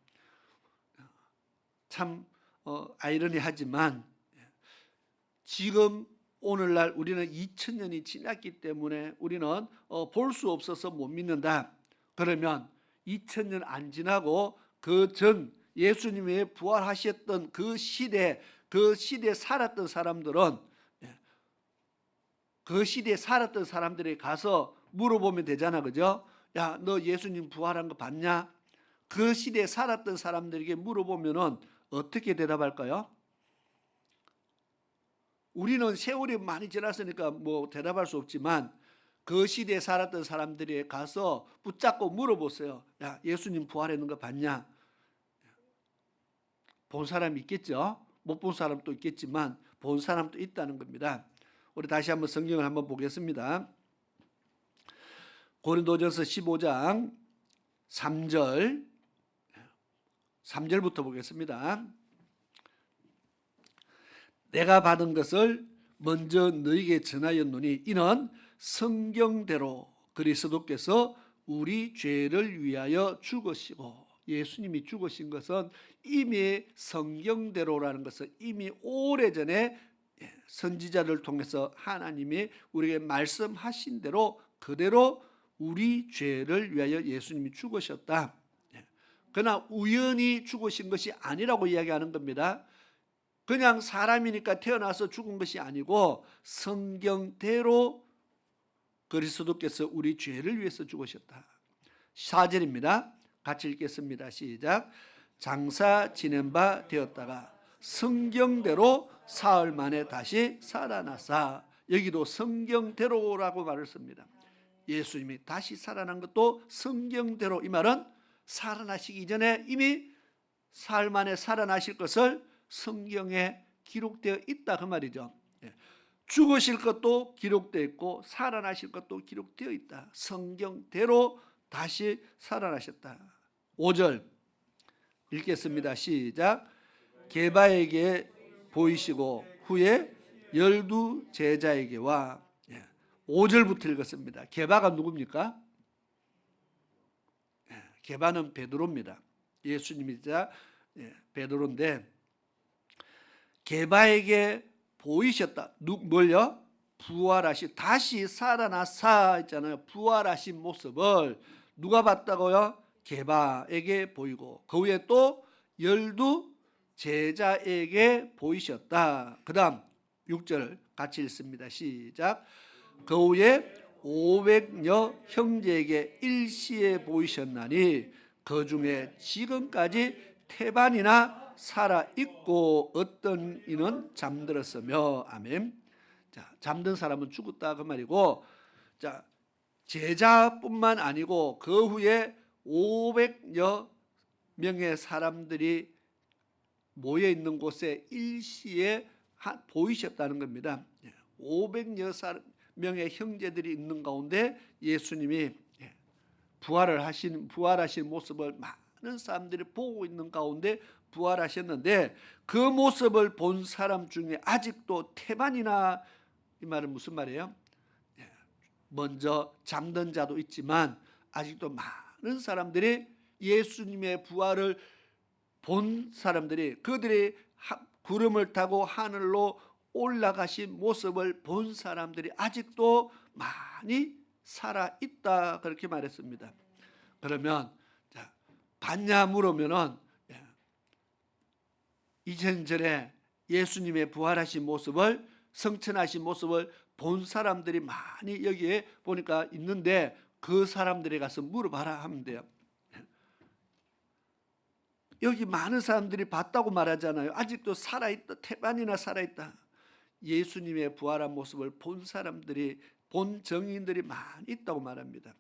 참 아이러니하지만 지금 오늘날 우리는 2000년이 지났기 때문에 우리는 볼 수 없어서 못 믿는다. 그러면 2000년 안 지나고 그 전 예수님의 부활하셨던 그 시대에 살았던 사람들은 그 시대에 살았던 사람들이 가서 물어보면 되잖아. 그죠? 야, 너 예수님 부활한 거 봤냐? 그 시대에 살았던 사람들에게 물어보면은 어떻게 대답할까요? 우리는 세월이 많이 지났으니까 뭐 대답할 수 없지만 그 시대에 살았던 사람들이 가서 붙잡고 물어보세요. 야, 예수님 부활했는 거 봤냐? 본 사람이 있겠죠? 못 본 사람도 있겠지만 본 사람도 있다는 겁니다. 우리 다시 한번 성경을 한번 보겠습니다. 고린도전서 15장 3절부터 보겠습니다. 내가 받은 것을 먼저 너희에게 전하였노니 이는 성경대로 그리스도께서 우리 죄를 위하여 죽으시고, 예수님이 죽으신 것은 이미 성경대로라는 것은 이미 오래전에 선지자를 통해서 하나님이 우리에게 말씀하신 대로 그대로 우리 죄를 위하여 예수님이 죽으셨다. 그러나 우연히 죽으신 것이 아니라고 이야기하는 겁니다. 그냥 사람이니까 태어나서 죽은 것이 아니고 성경대로 그리스도께서 우리 죄를 위해서 죽으셨다. 4절입니다. 같이 읽겠습니다. 시작. 장사 지낸 바 되었다가 성경대로 사흘 만에 다시 살아나사. 여기도 성경대로라고 말을 씁니다. 예수님이 다시 살아난 것도 성경대로. 이 말은 살아나시기 전에 이미 사흘 만에 살아나실 것을 성경에 기록되어 있다 그 말이죠. 죽으실 것도 기록되어 있고 살아나실 것도 기록되어 있다. 성경대로 다시 살아나셨다. 5절 읽겠습니다. 시작. 게바에게 보이시고 후에 12 제자에게와 5절부터 읽었습니다. 게바가 누굽니까? 게바는 베드로입니다. 예수님이자 베드로인데 게바에게 보이셨다. 뭘요? 부활하신 다시 살아나사 있잖아요. 부활하신 모습을 누가 봤다고요? 게바에게 보이고 그 후에 또 12 제자에게 보이셨다. 그 다음 6절 같이 읽습니다. 시작. 그 후에 500여 형제에게 일시에 보이셨나니 그 중에 지금까지 태반이나 살아 있고 어떤 이는 잠들었으며. 아멘. 자, 잠든 사람은 죽었다 그 말이고, 자, 제자뿐만 아니고 그 후에 500여 명의 사람들이 모여 있는 곳에 일시에 보이셨다는 겁니다. 500여 명의 형제들이 있는 가운데 예수님이 부활하신 모습을 많은 사람들이 보고 있는 가운데 부활하셨는데 그 모습을 본 사람 중에 아직도 태반이나, 이 말은 무슨 말이에요? 먼저 잠든 자도 있지만 아직도 많은 사람들이 예수님의 부활을 본 사람들이, 그들이 구름을 타고 하늘로 올라가신 모습을 본 사람들이 아직도 많이 살아있다 그렇게 말했습니다. 그러면 봤냐 물으면은 이전절에 예수님의 부활하신 모습을, 성천하신 모습을 본 사람들이 많이 여기에 보니까 있는데 그 사람들에 가서 물어봐라 하면 돼요. 여기 많은 사람들이 봤다고 말하잖아요. 아직도 살아있다, 태반이나 살아있다. 예수님의 부활한 모습을 본 사람들이, 본 정인들이 많이 있다고 말합니다.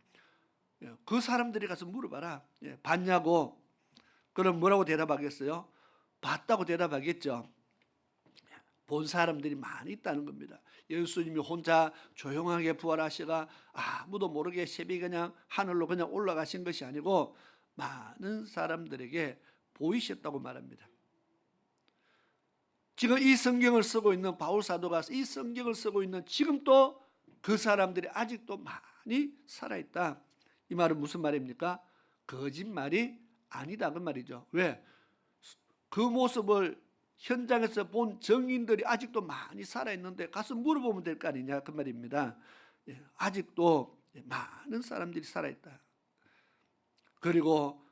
그 사람들이 가서 물어봐라. 봤냐고? 그럼 뭐라고 대답하겠어요? 봤다고 대답하겠죠. 본 사람들이 많이 있다는 겁니다. 예수님이 혼자 조용하게 부활하시가 아무도 모르게 새벽에 그냥 하늘로 그냥 올라가신 것이 아니고 많은 사람들에게 보이셨다고 말합니다. 지금 이 성경을 쓰고 있는 바울 사도가 이 성경을 쓰고 있는 지금도 그 사람들이 아직도 많이 살아있다. 이 말은 무슨 말입니까? 거짓말이 아니다 그 말이죠. 왜? 그 모습을 현장에서 본 정인들이 아직도 많이 살아있는데 가서 물어보면 될 거 아니냐 그 말입니다. 아직도 많은 사람들이 살아있다. 그리고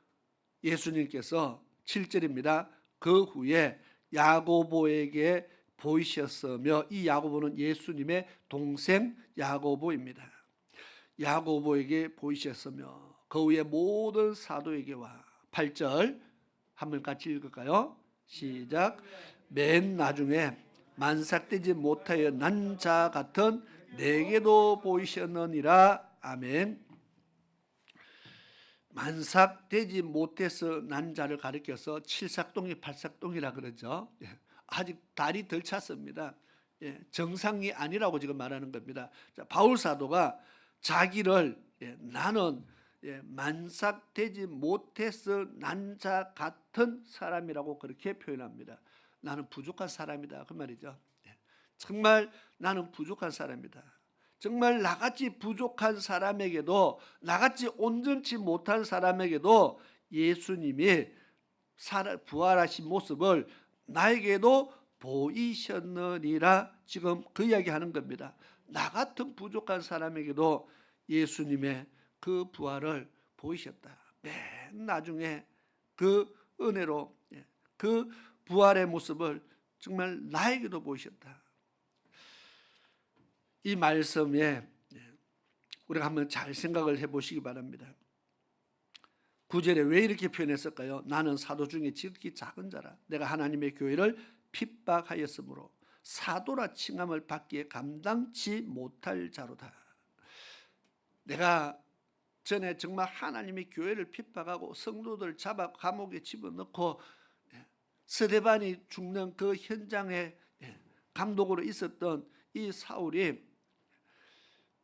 예수님께서 7절입니다. 그 후에 야고보에게 보이셨으며, 이 야고보는 예수님의 동생 야고보입니다. 야고보에게 보이셨으며 그 후에 모든 사도에게와. 8절 한번 같이 읽을까요? 시작. 맨 나중에 만삭되지 못하여 난 자 같은 내게도 보이셨느니라. 아멘. 만삭되지 못해서 난 자를 가리켜서 칠삭동이 팔삭동이라 그러죠. 아직 달이 덜 찼습니다. 정상이 아니라고 지금 말하는 겁니다. 자, 바울 사도가 자기를 나는 만삭되지 못해서 난 자 같은 사람이라고 그렇게 표현합니다. 나는 부족한 사람이다 그 말이죠. 정말 나는 부족한 사람이다. 정말 나같이 부족한 사람에게도, 나같이 온전치 못한 사람에게도 예수님이 부활하신 모습을 나에게도 보이셨느니라. 지금 그 이야기하는 겁니다. 나 같은 부족한 사람에게도 예수님의 그 부활을 보이셨다. 맨 나중에 그 은혜로 그 부활의 모습을 정말 나에게도 보이셨다. 이 말씀에 우리가 한번 잘 생각을 해보시기 바랍니다. 9절에 왜 이렇게 표현했을까요? 나는 사도 중에 지극히 작은 자라. 내가 하나님의 교회를 핍박하였으므로 사도라 칭함을 받기에 감당치 못할 자로다. 내가 전에 정말 하나님의 교회를 핍박하고 성도들 잡아 감옥에 집어넣고 스데반이 죽는 그 현장에 감독으로 있었던 이 사울이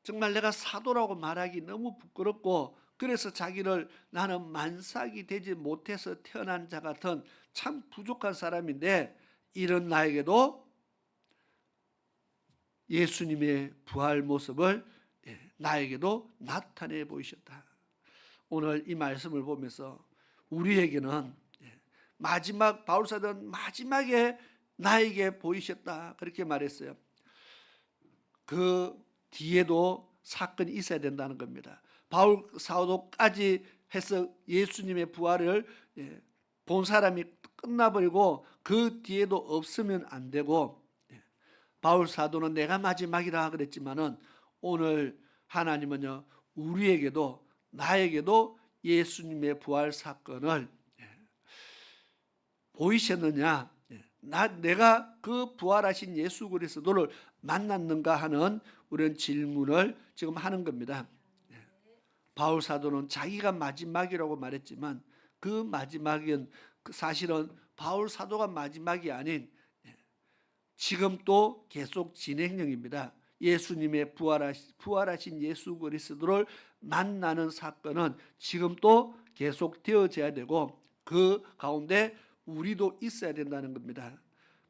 정말 내가 사도라고 말하기 너무 부끄럽고, 그래서 자기를 나는 만삭이 되지 못해서 태어난 자 같은 참 부족한 사람인데, 이런 나에게도 예수님의 부활 모습을 나에게도 나타내 보이셨다. 오늘 이 말씀을 보면서 우리에게는 마지막 바울사도는 마지막에 나에게 보이셨다 그렇게 말했어요. 그 뒤에도 사건이 있어야 된다는 겁니다. 바울 사도까지 해서 예수님의 부활을 본 사람이 끝나버리고 그 뒤에도 없으면 안 되고, 바울 사도는 내가 마지막이라 그랬지만은 오늘 하나님은요 우리에게도 나에게도 예수님의 부활 사건을 보이셨느냐, 내가 그 부활하신 예수 그리스도를 만났는가 하는 우리는 질문을 지금 하는 겁니다. 바울 사도는 자기가 마지막이라고 말했지만 그 마지막은 사실은 바울 사도가 마지막이 아닌 지금 또 계속 진행형입니다. 예수님의 부활하신 예수 그리스도를 만나는 사건은 지금 또 계속 되어져야 되고 그 가운데 우리도 있어야 된다는 겁니다.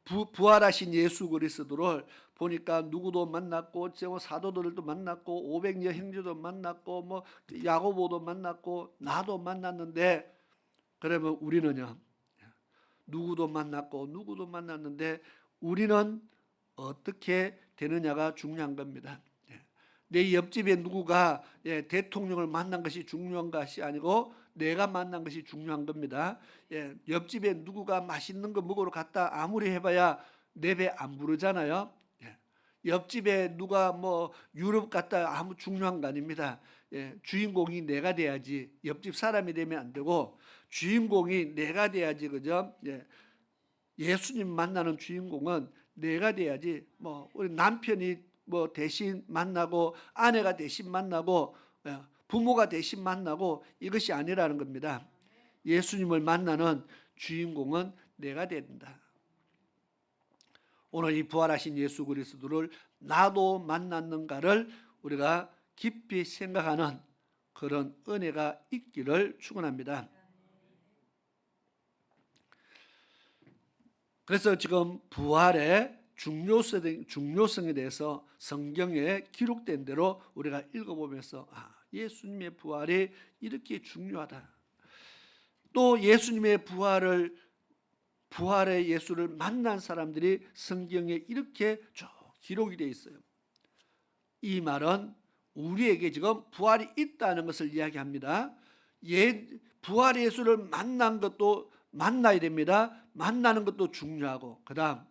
부활하신 예수 그리스도를 보니까 누구도 만났고 사도들도 만났고 500여 형제도 만났고 뭐 야고보도 만났고 나도 만났는데, 그러면 우리는요 누구도 만났는데 우리는 어떻게 되느냐가 중요한 겁니다. 내 옆집에 누구가 대통령을 만난 것이 중요한 것이 아니고 내가 만난 것이 중요한 겁니다. 옆집에 누구가 맛있는 거 먹으러 갔다 아무리 해봐야 내 배 안 부르잖아요. 옆집에 누가 뭐 유럽 갔다 아무 중요한 거 아닙니다. 주인공이 내가 돼야지, 옆집 사람이 되면 안 되고 주인공이 내가 돼야지, 그죠? 예수님 만나는 주인공은 내가 돼야지. 뭐 우리 남편이 뭐 대신 만나고 아내가 대신 만나고 부모가 대신 만나고 이것이 아니라는 겁니다. 예수님을 만나는 주인공은 내가 된다. 오늘 이 부활하신 예수 그리스도를 나도 만났는가를 우리가 깊이 생각하는 그런 은혜가 있기를 축원합니다. 그래서 지금 부활의 중요성에 대해서 성경에 기록된 대로 우리가 읽어보면서 예수님의 부활이 이렇게 중요하다. 또 예수님의 부활의 예수를 만난 사람들이 성경에 이렇게 쭉 기록이 되어 있어요. 이 말은 우리에게 지금 부활이 있다는 것을 이야기합니다. 부활의 예수를 만난 것도 만나야 됩니다. 만나는 것도 중요하고, 그 다음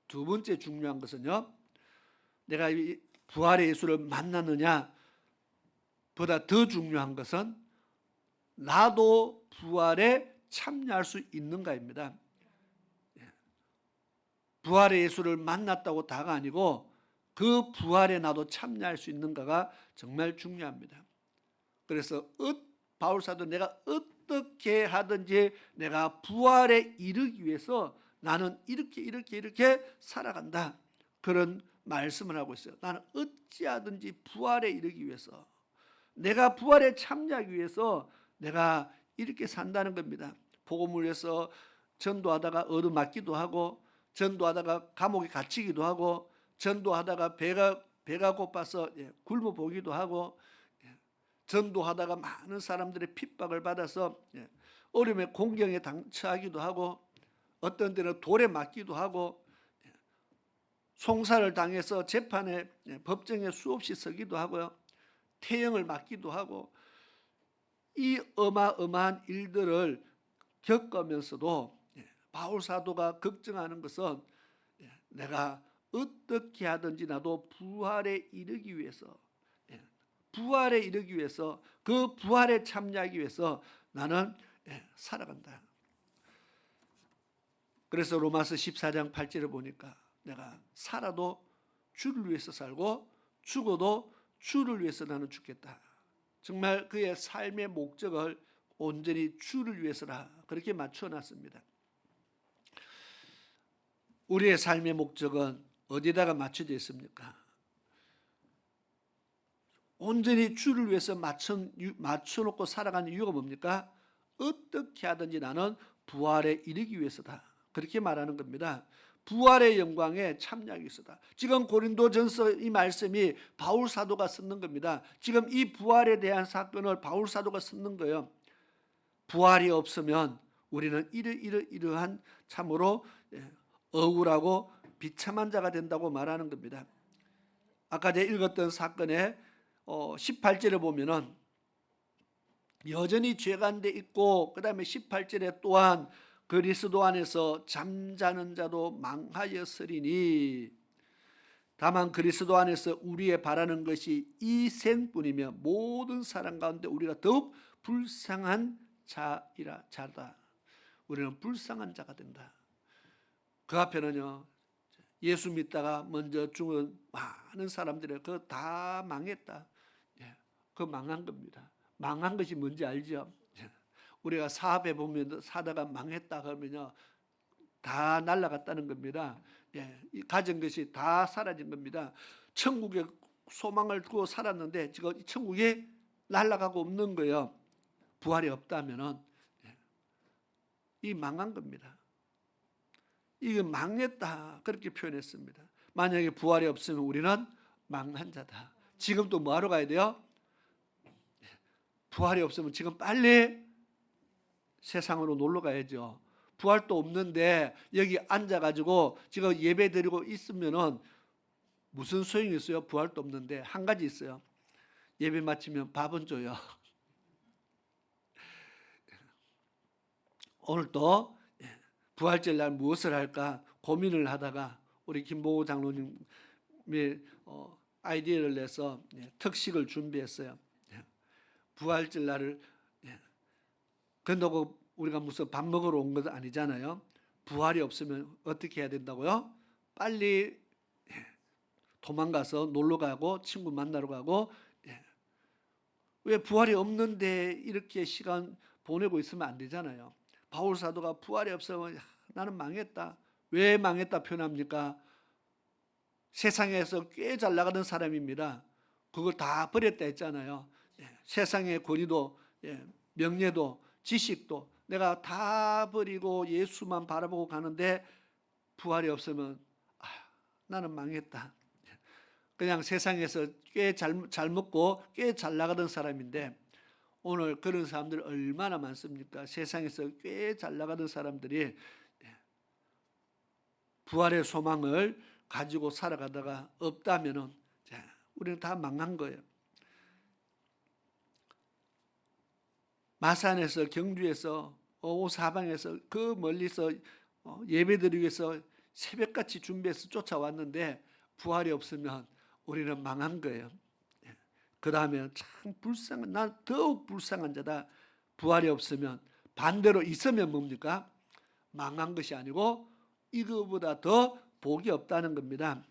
두 번째 중요한 것은요, 내가 이 부활의 예수를 만났느냐 보다 더 중요한 것은 나도 부활에 참여할 수 있는가입니다. 부활의 예수를 만났다고 다가 아니고 그 부활에 나도 참여할 수 있는가가 정말 중요합니다. 그래서 바울 사도 내가 어떻게 하든지 내가 부활에 이르기 위해서 나는 이렇게 살아간다, 그런 말씀을 하고 있어요. 나는 어찌하든지 부활에 이르기 위해서, 내가 부활에 참여하기 위해서 내가 이렇게 산다는 겁니다. 복음을 위해서 전도하다가 얻어맞기도 하고, 전도하다가 감옥에 갇히기도 하고, 전도하다가 배가 고파서 굶어 보기도 하고, 전도하다가 많은 사람들의 핍박을 받아서 어려움의 공경에 처하기도 하고, 어떤 때는 돌에 맞기도 하고, 송사를 당해서 재판에 법정에 수없이 서기도 하고요, 태형을 맞기도 하고, 이 어마어마한 일들을 겪으면서도 바울 사도가 걱정하는 것은 내가 어떻게 하든지 나도 부활에 이르기 위해서, 그 부활에 참여하기 위해서 나는 살아간다. 그래서 로마서 14장 8절을 보니까 내가 살아도 주를 위해서 살고 죽어도 주를 위해서 나는 죽겠다. 정말 그의 삶의 목적을 온전히 주를 위해서라 그렇게 맞춰놨습니다. 우리의 삶의 목적은 어디다가 맞춰져 있습니까? 온전히 주를 위해서 맞춰놓고 살아가는 이유가 뭡니까? 어떻게 하든지 나는 부활에 이르기 위해서다, 그렇게 말하는 겁니다. 부활의 영광에 참여하기 위해서다. 지금 고린도전서 이 말씀이 바울 사도가 쓰는 겁니다. 지금 이 부활에 대한 사건을 바울 사도가 쓰는 거예요. 부활이 없으면 우리는 이러한 참으로 억울하고 비참한 자가 된다고 말하는 겁니다. 아까 제가 읽었던 사건의 18절에 보면은 여전히 죄가운데 있고, 그 다음에 18절에 또한 그리스도 안에서 잠자는 자도 망하였으리니 다만 그리스도 안에서 우리의 바라는 것이 이 생뿐이며 모든 사람 가운데 우리가 더욱 불쌍한 자다. 우리는 불쌍한 자가 된다. 그 앞에는요, 예수 믿다가 먼저 죽은 많은 사람들이 그거 다 망했다. 그 망한 겁니다. 망한 것이 뭔지 알죠? 우리가 사업해 보면 사다가 망했다 그러면요, 다 날아갔다는 겁니다. 가진 것이 다 사라진 겁니다. 천국에 소망을 두고 살았는데 지금 이 천국에 날아가고 없는 거예요. 부활이 없다면은 이 망한 겁니다. 이게 망했다 그렇게 표현했습니다. 만약에 부활이 없으면 우리는 망한 자다. 지금 또 뭐하러 가야 돼요? 부활이 없으면 지금 빨리 세상으로 놀러 가야죠. 부활도 없는데 여기 앉아가지고 지금 예배 드리고 있으면은 무슨 소용이 있어요? 부활도 없는데. 한 가지 있어요. 예배 마치면 밥은 줘요. 오늘도 부활절 날 무엇을 할까 고민을 하다가 우리 김보호 장로님이 아이디어를 내서 특식을 준비했어요. 부활절 날을 그런다고 우리가 무슨 밥 먹으러 온 것도 아니잖아요. 부활이 없으면 어떻게 해야 된다고요? 빨리 도망가서 놀러 가고 친구 만나러 가고. 왜 부활이 없는데 이렇게 시간 보내고 있으면 안 되잖아요. 바울 사도가 부활이 없으면 나는 망했다. 왜 망했다 표현합니까? 세상에서 꽤 잘 나가던 사람입니다. 그걸 다 버렸다 했잖아요. 세상의 권위도 명예도 지식도 내가 다 버리고 예수만 바라보고 가는데 부활이 없으면 나는 망했다. 그냥 세상에서 꽤 잘 먹고 꽤 잘 나가던 사람인데 오늘 그런 사람들 얼마나 많습니까? 세상에서 꽤 잘 나가던 사람들이 부활의 소망을 가지고 살아가다가 없다면은 우리는 다 망한 거예요. 마산에서 경주에서 사방에서 그 멀리서 예배드리기 위해서 새벽같이 준비해서 쫓아왔는데 부활이 없으면 우리는 망한 거예요. 그 다음에 참 불쌍한, 난 더욱 불쌍한 자다. 부활이 없으면 반대로 있으면 뭡니까? 망한 것이 아니고 이거보다 더 복이 없다는 겁니다.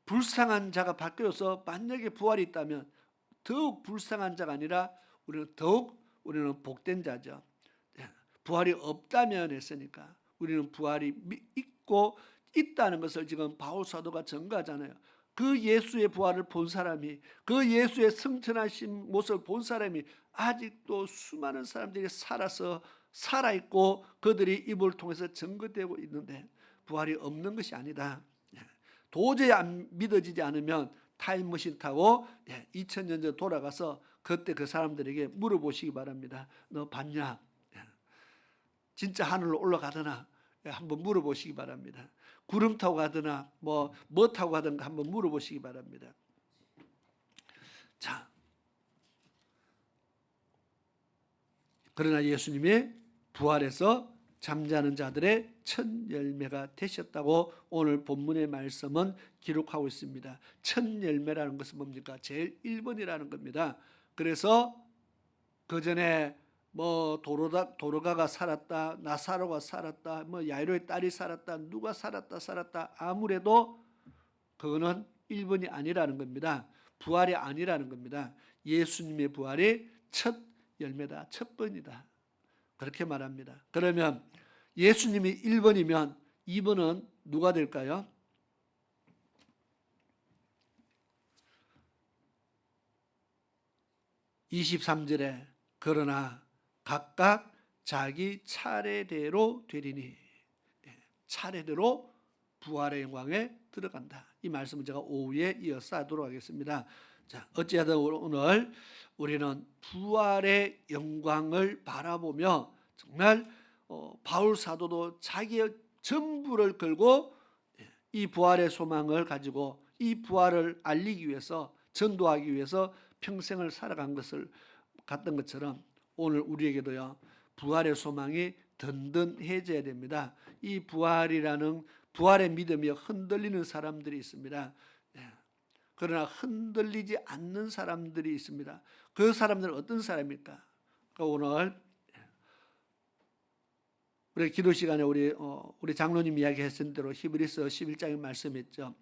불쌍한 자가 바뀌어서 만약에 부활이 있다면 더욱 불쌍한 자가 아니라 우리는 복된 자죠. 부활이 없다면 했으니까 우리는 부활이 있고 있다는 것을 지금 바울 사도가 증거하잖아요. 그 예수의 부활을 본 사람이, 그 예수의 승천하신 모습을 본 사람이 아직도 수많은 사람들이 살아있고 그들이 입을 통해서 증거되고 있는데 부활이 없는 것이 아니다. 도저히 안 믿어지지 않으면 타임머신 타고 2000년 전 돌아가서 그때 그 사람들에게 물어보시기 바랍니다. 너 봤냐? 진짜 하늘로 올라가더나 한번 물어보시기 바랍니다. 구름 타고 가더나 뭐 타고 가든가 한번 물어보시기 바랍니다. 자, 그러나 예수님이 부활해서 잠자는 자들의 첫 열매가 되셨다고 오늘 본문의 말씀은 기록하고 있습니다. 첫 열매라는 것은 뭡니까? 제일 1번이라는 겁니다. 그래서 그 전에 뭐 도로가가 살았다, 나사로가 살았다, 뭐 야이로의 딸이 살았다, 누가 살았다 아무래도 그거는 1번이 아니라는 겁니다. 부활이 아니라는 겁니다. 예수님의 부활이 첫 열매다, 첫 번이다. 그렇게 말합니다. 그러면 예수님이 1번이면 2번은 누가 될까요? 23절에 그러나 각각 자기 차례대로 되리니, 차례대로 부활의 영광에 들어간다. 이 말씀을 제가 오후에 이어서 하도록 하겠습니다. 자, 어찌하든 오늘 우리는 부활의 영광을 바라보며 정말 바울 사도도 자기의 전부를 걸고 이 부활의 소망을 가지고 이 부활을 알리기 위해서 전도하기 위해서 평생을 살아간 것을 같던 것처럼 오늘 우리에게도요 부활의 소망이 든든해져야 됩니다. 이 부활의 믿음이 흔들리는 사람들이 있습니다. 그러나 흔들리지 않는 사람들이 있습니다. 그 사람들은 어떤 사람입니까? 그러니까 오늘 우리 기도 시간에 우리 장로님 이야기했던 대로 히브리서 11장에 말씀했죠.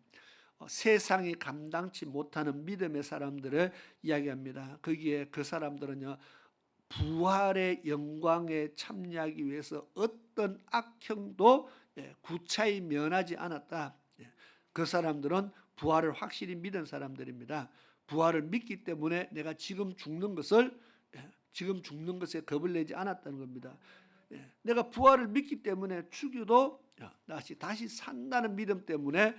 세상이 감당치 못하는 믿음의 사람들을 이야기합니다. 거기에 그 사람들은요 부활의 영광에 참여하기 위해서 어떤 악형도 구차히 면하지 않았다. 그 사람들은 부활을 확실히 믿은 사람들입니다. 부활을 믿기 때문에 내가 지금 죽는 것에 겁을 내지 않았다는 겁니다. 내가 부활을 믿기 때문에 죽여도 다시 산다는 믿음 때문에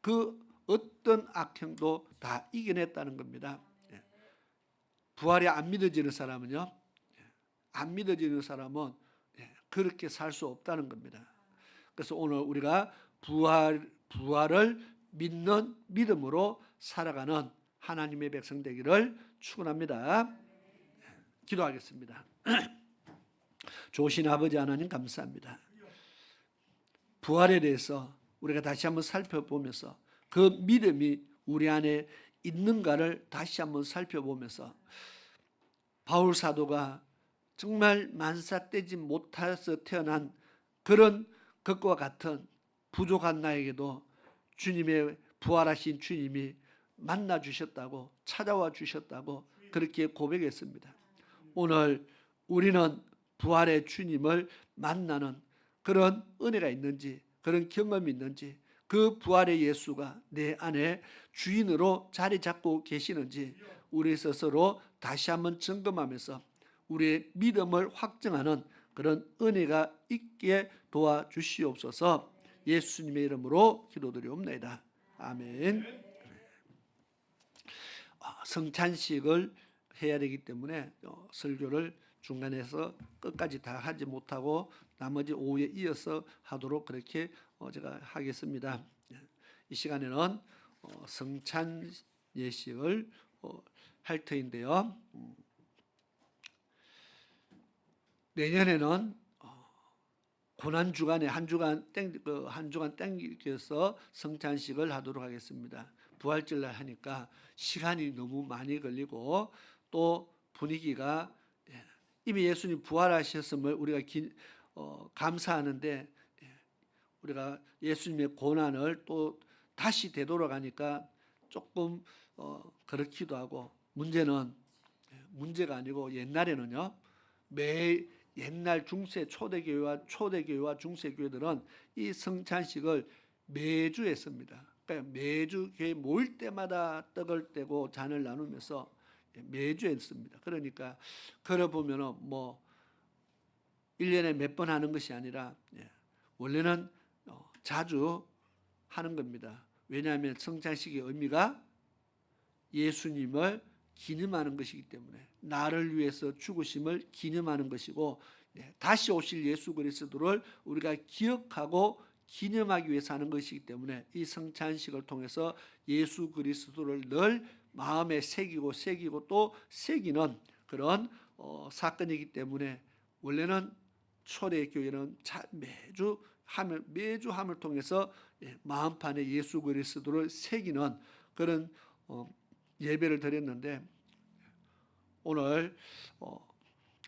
그 어떤 악형도 다 이겨냈다는 겁니다. 부활이 안 믿어지는 사람은요, 그렇게 살 수 없다는 겁니다. 그래서 오늘 우리가 부활을 믿는 믿음으로 살아가는 하나님의 백성 되기를 축원합니다. 기도하겠습니다. 좋으신 아버지 하나님 감사합니다. 부활에 대해서 우리가 다시 한번 살펴보면서 그 믿음이 우리 안에 있는가를 다시 한번 살펴보면서 바울 사도가 정말 만삭되지 못해서 태어난 그런 것과 같은 부족한 나에게도 주님의 부활하신 주님이 만나 주셨다고 찾아와 주셨다고 그렇게 고백했습니다. 오늘 우리는 부활의 주님을 만나는 그런 은혜가 있는지 그런 경험이 있는지 그 부활의 예수가 내 안에 주인으로 자리 잡고 계시는지 우리 스스로 다시 한번 점검하면서 우리의 믿음을 확증하는 그런 은혜가 있게 도와주시옵소서. 예수님의 이름으로 기도드리옵나이다. 아멘. 성찬식을 해야 되기 때문에 설교를 중간에서 끝까지 다 하지 못하고 나머지 오후에 이어서 하도록 그렇게 제가 하겠습니다. 이 시간에는 성찬 예식을 할 터인데요. 내년에는 고난 주간에 한 주간 땡겨서 성찬식을 하도록 하겠습니다. 부활절날 하니까 시간이 너무 많이 걸리고 또 분위기가 이미 예수님 부활하셨음을 우리가 감사하는데 우리가 예수님의 고난을 또 다시 되돌아가니까 조금 그렇기도 하고 문제가 아니고 옛날에는요 옛날 초대교회와 중세교회들은 이 성찬식을 매주 했습니다. 그러니까 매주 교회 모일 때마다 떡을 떼고 잔을 나누면서 매주 했습니다. 그러니까 걸어보면은 1년에 몇 번 하는 것이 아니라 원래는 자주 하는 겁니다. 왜냐하면 성찬식의 의미가 예수님을 기념하는 것이기 때문에 나를 위해서 죽으심을 기념하는 것이고 다시 오실 예수 그리스도를 우리가 기억하고 기념하기 위해서 하는 것이기 때문에 이 성찬식을 통해서 예수 그리스도를 늘 마음에 새기고 또 새기는 그런 사건이기 때문에 원래는 초대교회는 매주 함을 통해서 마음판에 예수 그리스도를 새기는 그런 예배를 드렸는데 오늘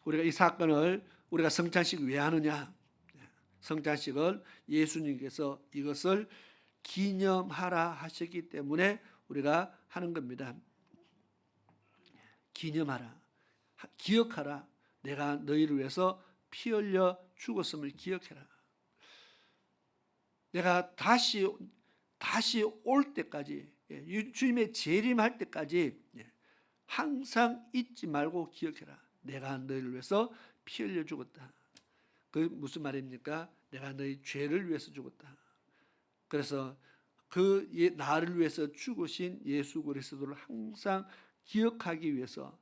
우리가 이 사건을 우리가 성찬식 왜 하느냐? 성찬식을 예수님께서 이것을 기념하라 하셨기 때문에 우리가 하는 겁니다. 기념하라, 기억하라. 내가 너희를 위해서 피 흘려 죽었음을 기억해라. 내가 다시 올 때까지 주님의 재림할 때까지 항상 잊지 말고 기억해라. 내가 너희를 위해서 피 흘려 죽었다. 그 무슨 말입니까? 내가 너희 죄를 위해서 죽었다. 그래서 그 나를 위해서 죽으신 예수 그리스도를 항상 기억하기 위해서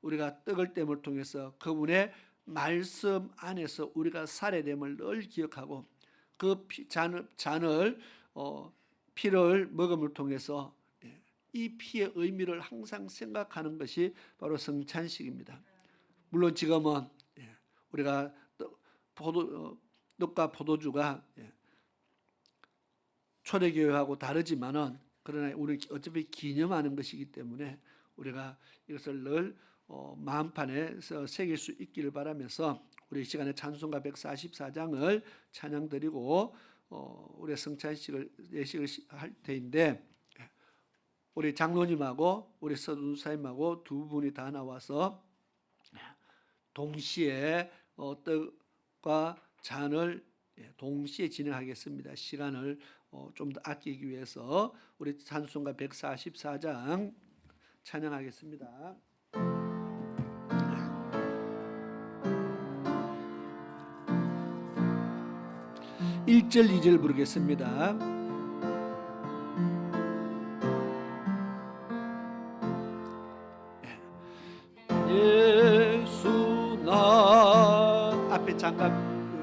우리가 떡을 땜을 통해서 그분의 말씀 안에서 우리가 살해됨을 늘 기억하고 그 잔을 피를 먹음을 통해서 이 피의 의미를 항상 생각하는 것이 바로 성찬식입니다. 물론 지금은 우리가 떡과 포도주가 초대교회하고 다르지만은 그러나 우리 어차피 기념하는 것이기 때문에 우리가 이것을 늘 마음판에서 새길 수 있기를 바라면서 우리 시간에 찬송가 144장을 찬양드리고 우리 성찬식을 예식을 할 때인데 우리 장로님하고 우리 서준사님하고 두 분이 다 나와서 동시에 떡과 잔을 동시에 진행하겠습니다. 시간을 좀 더 아끼기 위해서 우리 찬송가 144장 찬양하겠습니다. 1절 2절 부르겠습니다. 예수 나 앞에 장갑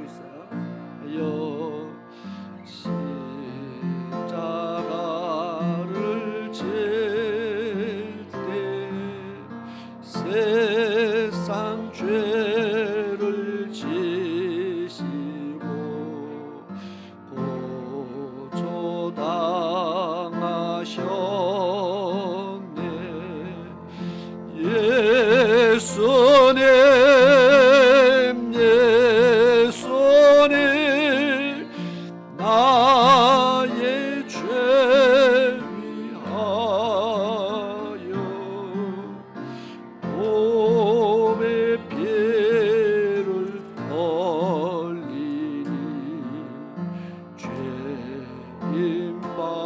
있어요. 십자가를 질 때 세상 죄를 지시고 고초당하셨네. 예수님 예수님 나의 죄 위하여 몸에 피를 흘리니 죄임 받으소서.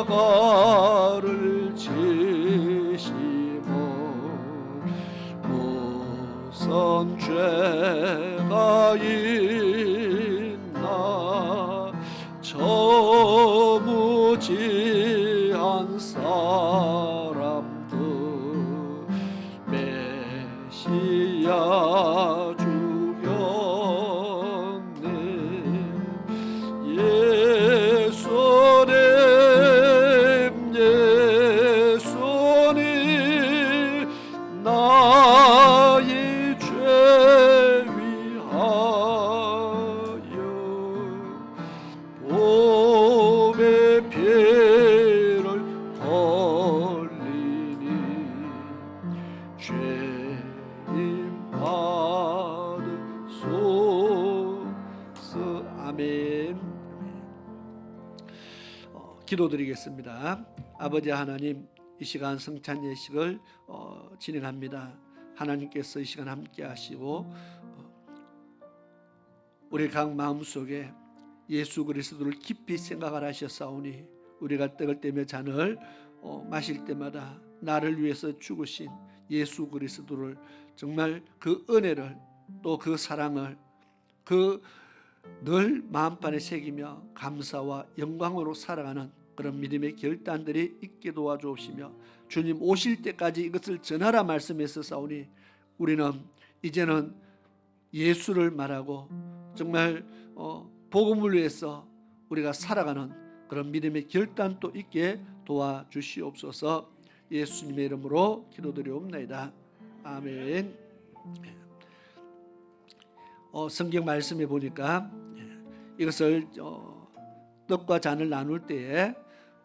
십자가를 지시면 무슨 죄가 있나. 저무지한 사람들 메시아 죽였네. 예수님 예수님 나의 죄 위하여 몸에 피를 흘리니 죄임 받으소서. 아멘. 기도드리겠습니다. 아버지 하나님, 이 시간 성찬 예식을 진행합니다. 하나님께서 이 시간 함께 하시고 우리 각 마음속에 예수 그리스도를 깊이 생각을 하셨사오니 우리가 떡을 떼며 잔을 마실 때마다 나를 위해서 죽으신 예수 그리스도를 정말 그 은혜를 또 그 사랑을 그 늘 마음판에 새기며 감사와 영광으로 살아가는 그런 믿음의 결단들이 있게 도와주옵시며 주님 오실 때까지 이것을 전하라 말씀했었사오니 우리는 이제는 예수를 말하고 정말 복음을 위해서 우리가 살아가는 그런 믿음의 결단도 있게 도와주시옵소서. 예수님의 이름으로 기도드리옵나이다. 아멘. 성경 말씀에 보니까 이것을 떡과 잔을 나눌 때에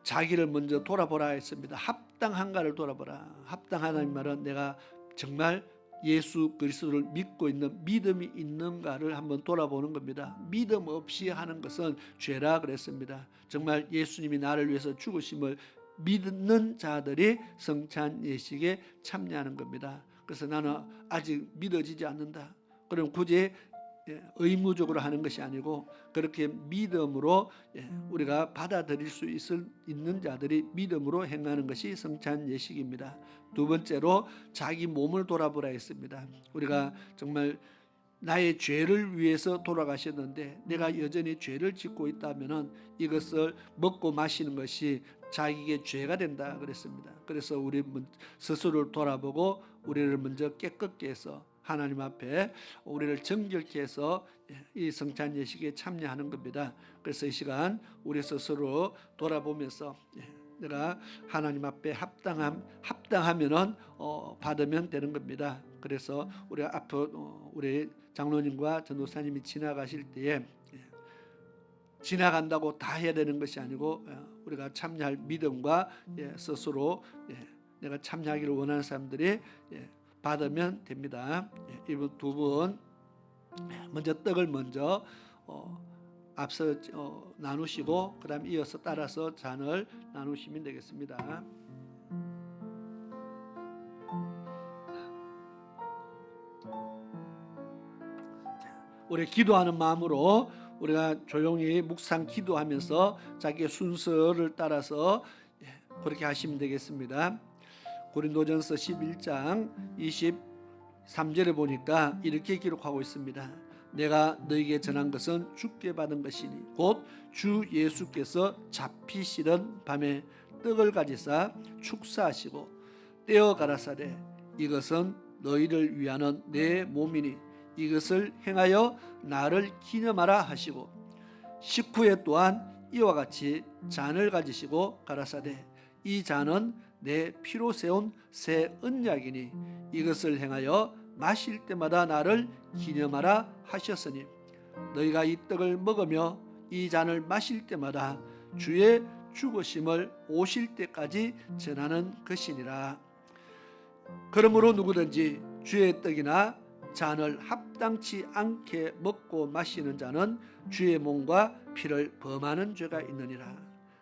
자기를 먼저 돌아보라 했습니다. 합당한가를 돌아보라. 합당하다는 말은 내가 정말 예수 그리스도를 믿고 있는 믿음이 있는가를 한번 돌아보는 겁니다. 믿음 없이 하는 것은 죄라 그랬습니다. 정말 예수님이 나를 위해서 죽으심을 믿는 자들이 성찬 예식에 참여하는 겁니다. 그래서 나는 아직 믿어지지 않는다. 그럼 굳이 의무적으로 하는 것이 아니고 그렇게 믿음으로 우리가 받아들일 수 있는 자들이 믿음으로 행하는 것이 성찬 예식입니다. 두 번째로 자기 몸을 돌아보라 했습니다. 우리가 정말 나의 죄를 위해서 돌아가셨는데 내가 여전히 죄를 짓고 있다면은 이것을 먹고 마시는 것이 자기에게 죄가 된다 그랬습니다. 그래서 우리 스스로를 돌아보고 우리를 먼저 깨끗게 해서 하나님 앞에 우리를 정결케 해서 이 성찬 예식에 참여하는 겁니다. 그래서 이 시간 우리 스스로 돌아보면서 내가 하나님 앞에 합당하면은 받으면 되는 겁니다. 그래서 우리 앞으로 우리 장로님과 전도사님이 지나가실 때에 지나간다고 다 해야 되는 것이 아니고 우리가 참여할 믿음과 스스로 내가 참여하기를 원하는 사람들이 받으면 됩니다. 이분 두 분 먼저 떡을 먼저 앞서 나누시고 그다음 이어서 따라서 잔을 나누시면 되겠습니다. 우리 기도하는 마음으로 우리가 조용히 묵상 기도하면서 자기의 순서를 따라서 그렇게 하시면 되겠습니다. 고린도전서 11장 23절에 보니까 이렇게 기록하고 있습니다. 내가 너에게 전한 것은 주께 받은 것이니 곧 주 예수께서 잡히시던 밤에 떡을 가지사 축사하시고 떼어 가라사대 이것은 너희를 위하는 내 몸이니 이것을 행하여 나를 기념하라 하시고 식후에 또한 이와 같이 잔을 가지시고 가라사대 이 잔은 내 피로 세운 새 언약이니 이것을 행하여 마실 때마다 나를 기념하라 하셨으니 너희가 이 떡을 먹으며 이 잔을 마실 때마다 주의 죽으심을 오실 때까지 전하는 것이니라. 그러므로 누구든지 주의 떡이나 잔을 합당치 않게 먹고 마시는 자는 주의 몸과 피를 범하는 죄가 있느니라.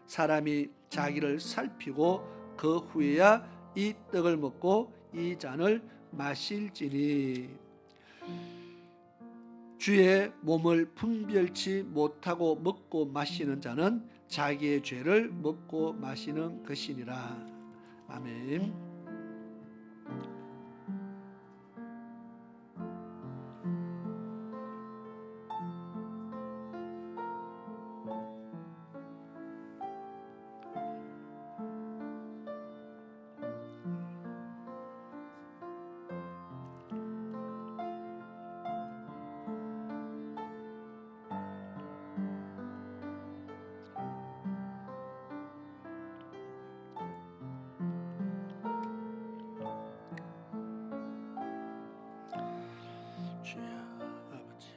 사람이 자기를 살피고 그 후에야 이 떡을 먹고 이 잔을 마실지니 주의 몸을 분별치 못하고 먹고 마시는 자는 자기의 죄를 먹고 마시는 것이니라. 아멘. 주야 아버지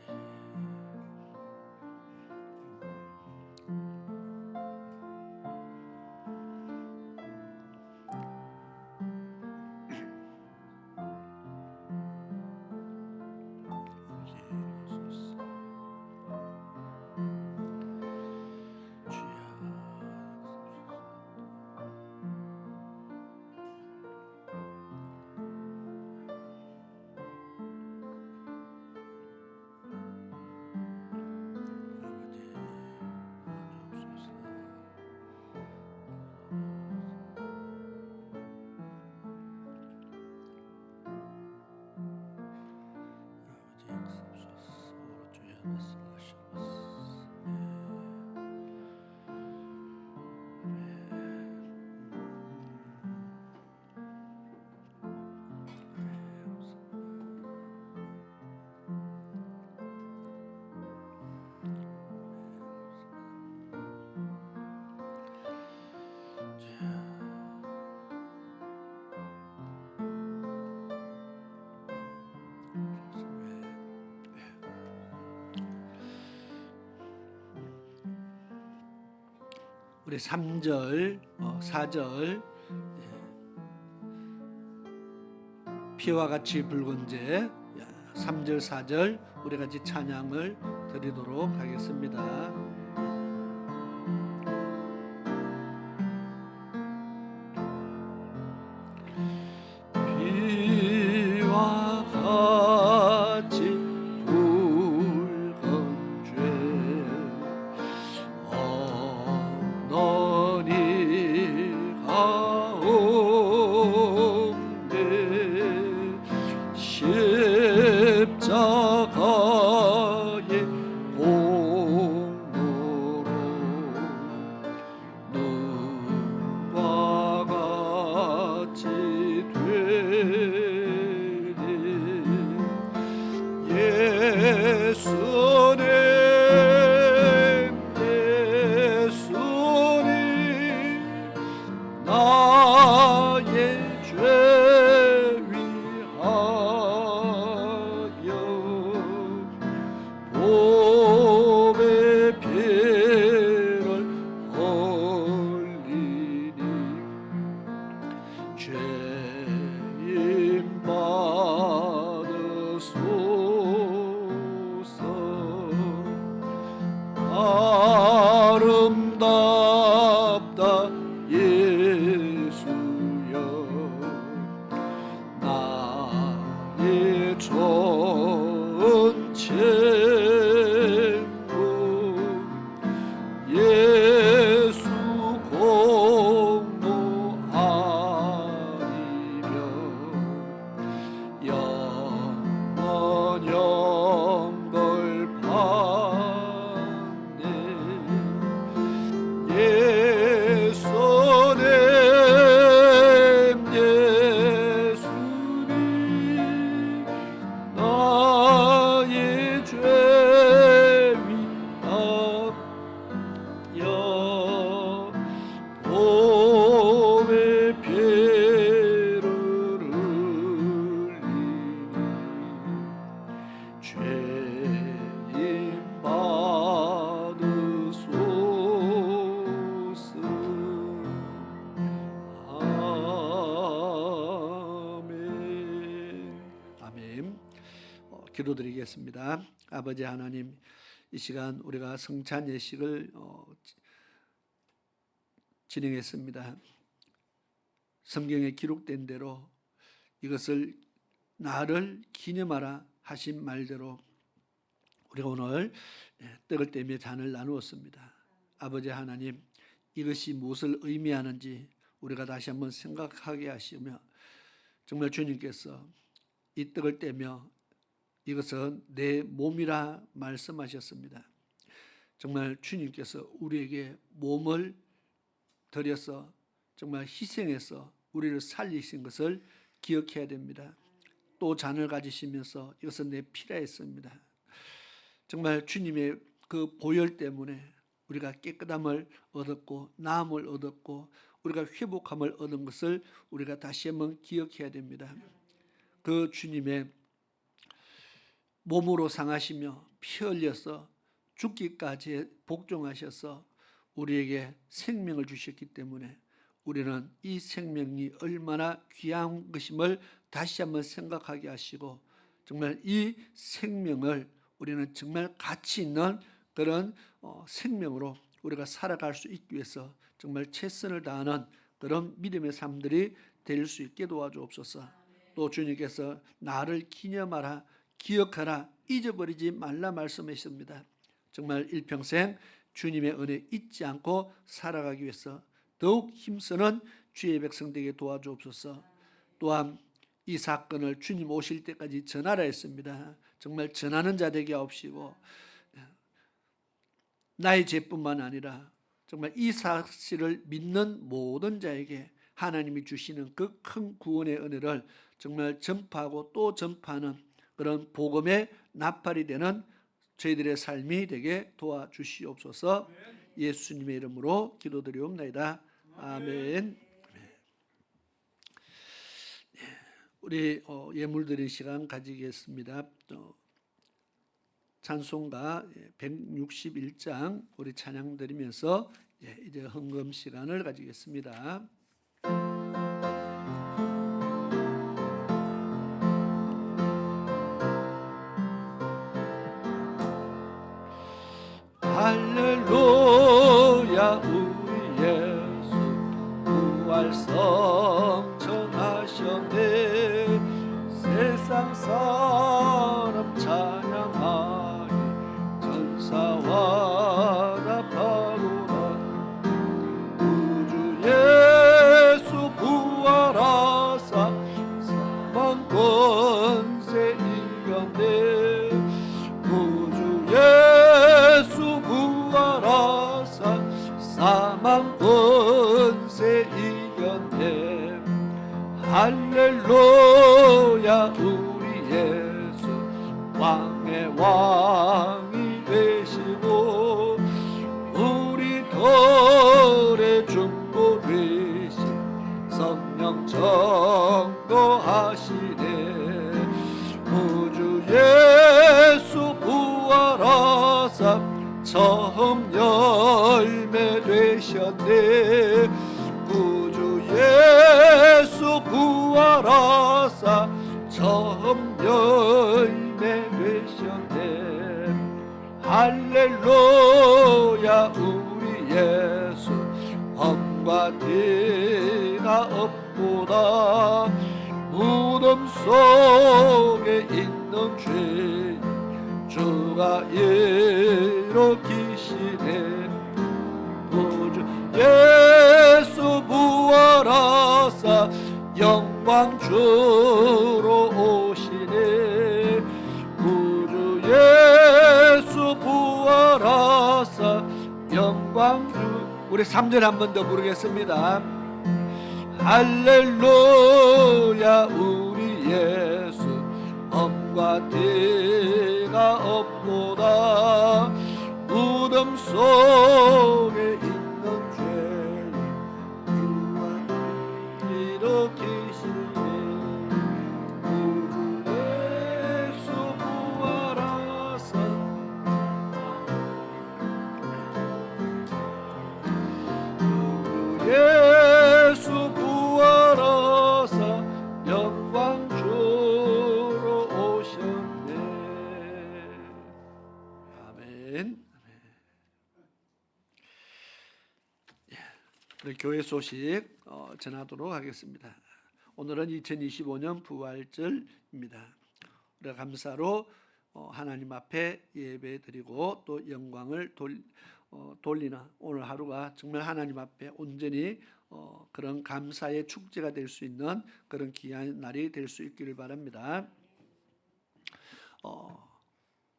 우리 3절, 4절 피와 같이 붉은 재 3절, 4절 우리 같이 찬양을 드리도록 하겠습니다. 피와 같이 붉은 죄인 받으소서. 아름답다 예수여, 나의 전체고 예수 공로 아니면 영원 영걸 받네. 예수님 예수님 나의 죄 위하여 봄의 피를 흘리니 죄인 받으소서. 아멘. 아멘. 기도드리겠습니다. 아버지 하나님, 이 시간 우리가 성찬 예식을 진행했습니다. 성경에 기록된 대로 이것을 나를 기념하라 하신 말대로 우리가 오늘 떡을 떼며 잔을 나누었습니다. 아버지 하나님, 이것이 무엇을 의미하는지 우리가 다시 한번 생각하게 하시며, 정말 주님께서 이 떡을 떼며 이것은 내 몸이라 말씀하셨습니다. 정말 주님께서 우리에게 몸을 들여서 정말 희생해서 우리를 살리신 것을 기억해야 됩니다. 또 잔을 가지시면서 이것은 내 피라 했습니다. 정말 주님의 그 보혈 때문에 우리가 깨끗함을 얻었고 나음을 얻었고 우리가 회복함을 얻은 것을 우리가 다시 한번 기억해야 됩니다. 그 주님의 몸으로 상하시며 피 흘려서 죽기까지 복종하셔서 우리에게 생명을 주셨기 때문에 우리는 이 생명이 얼마나 귀한 것임을 다시 한번 생각하게 하시고, 정말 이 생명을 우리는 정말 가치 있는 그런 생명으로 우리가 살아갈 수 있기 위해서 정말 최선을 다하는 그런 믿음의 삶들이 될 수 있게 도와주옵소서. 또 주님께서 나를 기념하라, 기억하라, 잊어버리지 말라 말씀하셨습니다. 정말 일평생 주님의 은혜 잊지 않고 살아가기 위해서 더욱 힘쓰는 주의 백성 되게 도와주옵소서. 또한 이 사건을 주님 오실 때까지 전하라 했습니다. 정말 전하는 자 되게 하옵시고, 나의 죄뿐만 아니라 정말 이 사실을 믿는 모든 자에게 하나님이 주시는 그 큰 구원의 은혜를 정말 전파하고 또 전파하는 그런 복음의 나팔이 되는 저희들의 삶이 되게 도와주시옵소서. 예수님의 이름으로 기도드리옵나이다. 아멘. 우리 예물 드린 시간 가지겠습니다. 찬송가 161장 우리 찬양 드리면서 이제 헌금 시간을 가지겠습니다. 할렐루야 우리 예수 부활성 청하셨네. 세상 사람 찬양하니 전사와 답하도다. 우주 예수 부활하사 사망 권세 이겼네. 우주 예수 부활하사 사망 권세 이겼네. 할렐루야 우리 예수 왕의 왕이 되시고 우리 덜의 중보 되신 성령 전거하시네. 우주 예수 부활하사 처음 열매 되셨네. 구주 예수 처음 열매 되셨네. 할렐루야 우리 예수 험과 뒤가 없보다 무덤 속에 있는 죄 주가 일으키시네. 구주 예수 부활하사 영광 주로 오시네. 구주 예수 부활하사 영광 주. 우리 3절 한 번 더 부르겠습니다. 할렐루야 우리 예수 험과 뒤가 없보다 무덤 속에 있는 죄 일으키시네. 구주 예수 부활하사 구주 예수 부활하사 영광 주로 오셨네. 아멘. 우리 교회 소식 전하도록 하겠습니다. 오늘은 2025년 부활절입니다. 우리가 감사로 하나님 앞에 예배드리고 또 영광을 돌리는 오늘 하루가 정말 하나님 앞에 온전히 그런 감사의 축제가 될 수 있는 그런 귀한 날이 될 수 있기를 바랍니다.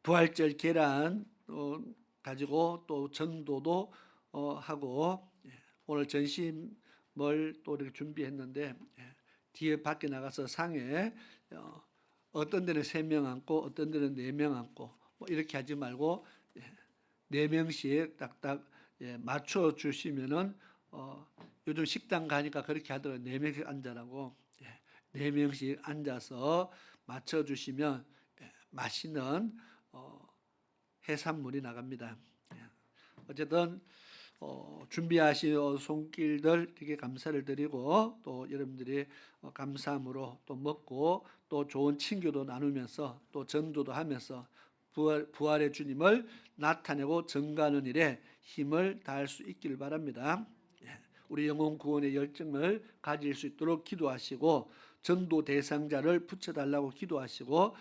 부활절 계란 가지고 또 전도도 하고 오늘 전심을 또 이렇게 준비했는데 뒤에 밖에 나가서 상에 어떤 데는 3명 앉고 어떤 데는 4명 앉고 뭐 이렇게 하지 말고 4명씩 딱딱 맞춰 주시면은 요즘 식당 가니까 그렇게 하더라고요. 4명씩 앉아라고. 4명씩 앉아서 맞춰 주시면 맛있는 해산물이 나갑니다. 어쨌든 준비하신 손길들 되게 감사를 드리고 또 여러분들이 감사함으로 또 먹고 또 좋은 친교도 나누면서 또 전도도 하면서 부활의 주님을 나타내고 증거하는 일에 힘을 다할 수 있기를 바랍니다. 우리 영혼 구원의 열정을 가질 수 있도록 기도하시고 전도 대상자를 붙여달라고 기도하시고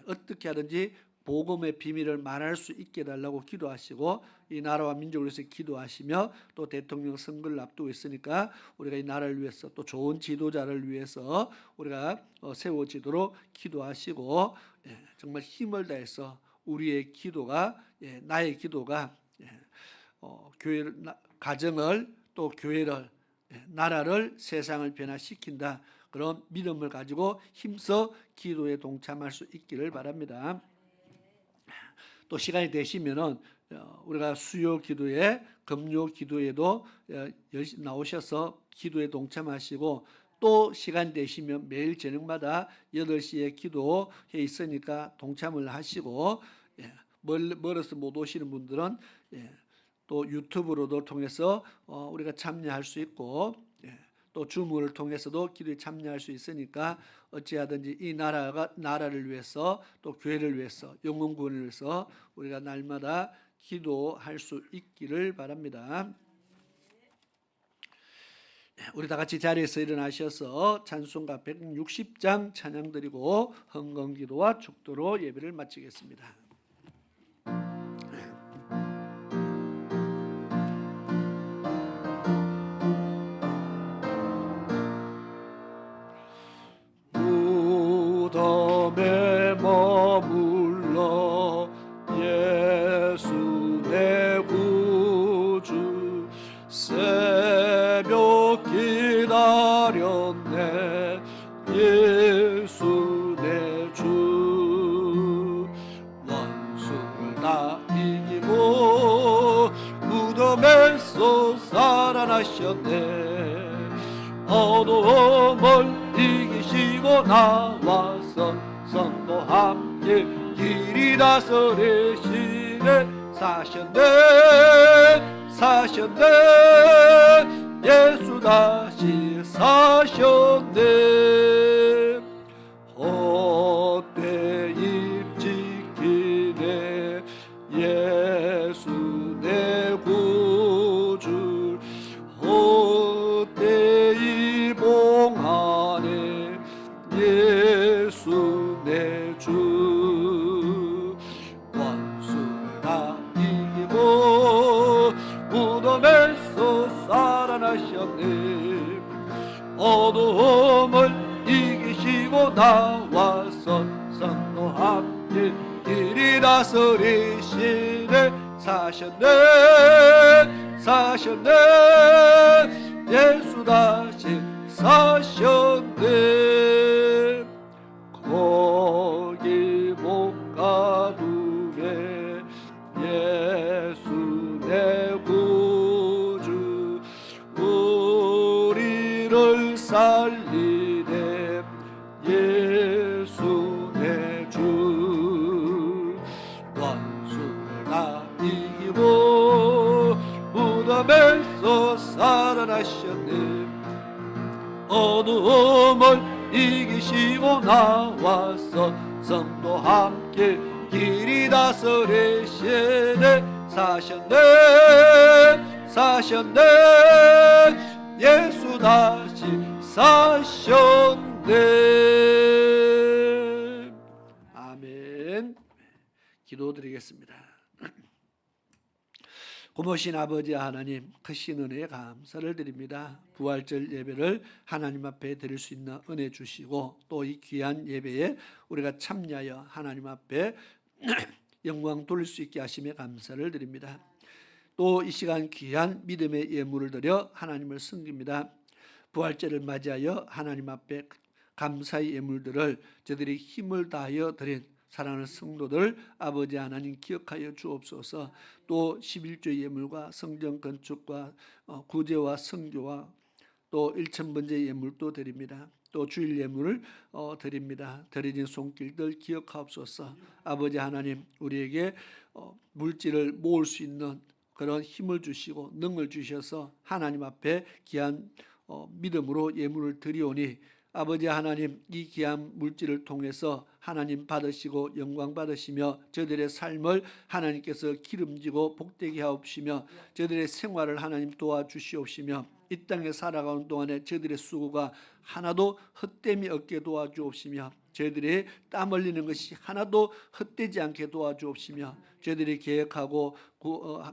어떻게 하든지 복음의 비밀을 말할 수 있게 해달라고 기도하시고 이 나라와 민족을 위해서 기도하시며 또 대통령 선거를 앞두고 있으니까 우리가 이 나라를 위해서 또 좋은 지도자를 위해서 우리가 세워지도록 기도하시고 정말 힘을 다해서 우리의 기도가 나의 기도가 교회 가정을 또 교회를 나라를 세상을 변화시킨다 그런 믿음을 가지고 힘써 기도에 동참할 수 있기를 바랍니다. 또 시간이 되시면은 우리가 수요 기도에 금요 기도에도 열심히 나오셔서 기도에 동참하시고 또 시간 되시면 매일 저녁마다 8시에 기도회 있으니까 동참을 하시고 멀어서 못 오시는 분들은 또 유튜브로도 통해서 우리가 참여할 수 있고 또 줌을 통해서도 기도에 참여할 수 있으니까 어찌하든지 이 나라를 위해서 또 교회를 위해서 영혼 구원을 위해서 우리가 날마다 기도할 수 있기를 바랍니다. 우리 다 같이 자리에서 일어나셔서 찬송가 160장 찬양 드리고 헌금기도와 축도로 예배를 마치겠습니다. 무덤에 머물러 예수 내 구주 새벽 기다렸네 예수 내 주 원수를 다 이기고 무덤에서 살아나셨네 어두움을 이기시고 나와서 선도 함께 길이 다스리시네 사셨네 예수 다시 사셨네 내 주 원수를 다 이기고 무덤에서 살아나셨네. 어두움을 이기시고 나와서 성도 함께 길이 다스리시네. 사셨네 사셨네 예수 다시 사셨네. 거기 못 가두네 예수 내 구주 우리를 살리네. 예수 내 주 원수를 다 이기고 무덤에서 살아나셨네. 어두움을 이기시고 나와서 성도 함께 길이 다스리시네. 사셨네 사셨네 예수 다시 사셨네. 아멘. 기도드리겠습니다. 고모신 아버지 하나님, 크신 은혜에 감사를 드립니다. 부활절 예배를 하나님 앞에 드릴 수 있는 은혜 주시고 또 이 귀한 예배에 우리가 참여하여 하나님 앞에 영광 돌릴 수 있게 하심에 감사를 드립니다. 또 이 시간 귀한 믿음의 예물을 드려 하나님을 섬깁니다. 부활절을 맞이하여 하나님 앞에 감사의 예물들을 저들이 힘을 다하여 드린 사랑하는 성도들 아버지 하나님 기억하여 주옵소서. 또 11조 예물과 성전 건축과 구제와 성교와 또 1,000번째 예물도 드립니다. 또 주일 예물을 드립니다. 드려진 손길들 기억하옵소서. 아버지 하나님 우리에게 물질을 모을 수 있는 그런 힘을 주시고 능을 주셔서 하나님 앞에 귀한 믿음으로 예물을 드리오니 아버지 하나님 이 귀한 물질을 통해서 하나님 받으시고 영광 받으시며 저들의 삶을 하나님께서 기름지고 복되게 하옵시며 저들의 생활을 하나님 도와주시옵시며 이 땅에 살아가는 동안에 저들의 수고가 하나도 헛됨이 없게 도와주옵시며 저희들이 땀 흘리는 것이 하나도 헛되지 않게 도와주옵시며 저희들이 계획하고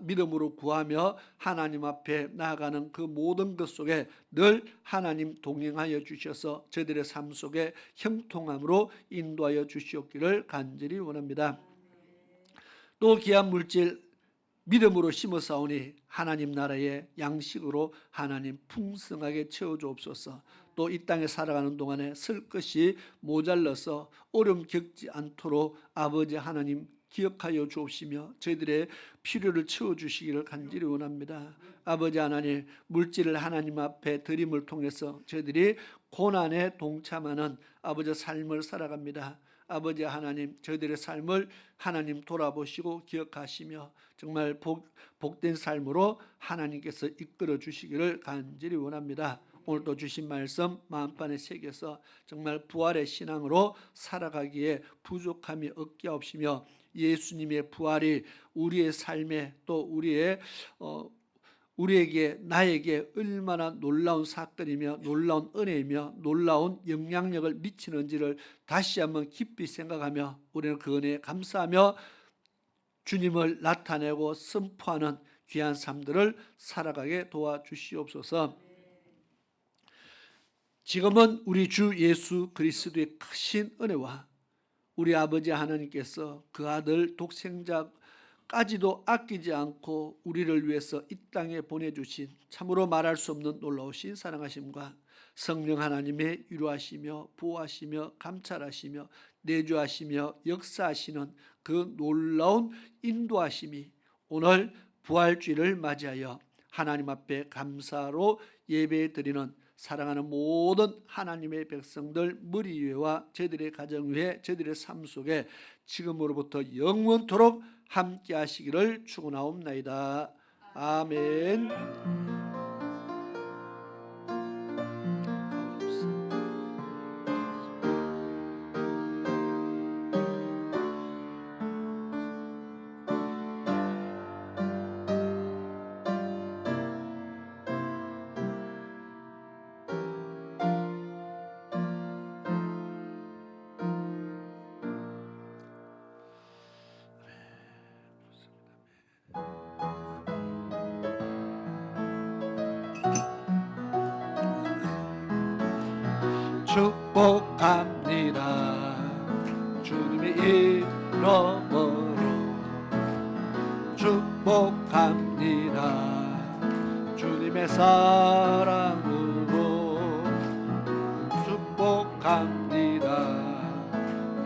믿음으로 구하며 하나님 앞에 나아가는 그 모든 것 속에 늘 하나님 동행하여 주셔서 저희들의 삶 속에 형통함으로 인도하여 주시옵기를 간절히 원합니다. 또 귀한 물질 믿음으로 심어싸우니 하나님 나라의 양식으로 하나님 풍성하게 채워주옵소서. 또 이 땅에 살아가는 동안에 쓸 것이 모자라서 어려움 겪지 않도록 아버지 하나님 기억하여 주옵시며 저희들의 필요를 채워주시기를 간절히 원합니다. 아버지 하나님 물질을 하나님 앞에 드림을 통해서 저희들이 고난에 동참하는 아버지 삶을 살아갑니다. 아버지 하나님 저희들의 삶을 하나님 돌아보시고 기억하시며 정말 복된 삶으로 하나님께서 이끌어 주시기를 간절히 원합니다. 오늘도 주신 말씀 마음판에 새겨서 정말 부활의 신앙으로 살아가기에 부족함이 없게 하옵시며 예수님의 부활이 우리의 삶에 또 우리에게 나에게 얼마나 놀라운 사건이며 놀라운 은혜이며 놀라운 영향력을 미치는지를 다시 한번 깊이 생각하며 우리는 그 은혜에 감사하며 주님을 나타내고 선포하는 귀한 삶들을 살아가게 도와주시옵소서. 지금은 우리 주 예수 그리스도의 크신 은혜와 우리 아버지 하나님께서 그 아들 독생자까지도 아끼지 않고 우리를 위해서 이 땅에 보내주신 참으로 말할 수 없는 놀라우신 사랑하심과 성령 하나님의 위로하시며 보호하시며 감찰하시며 내주하시며 역사하시는 그 놀라운 인도하심이 오늘 부활주일을 맞이하여 하나님 앞에 감사로 예배드리는 사랑하는 모든 하나님의 백성들 머리 위에와 저희들의 가정 위에 저희들의 삶 속에 지금으로부터 영원토록 함께 하시기를 축원하옵나이다. 아멘. 축복합니다. 주님의 이름으로 축복합니다. 주님의 사랑으로 축복합니다.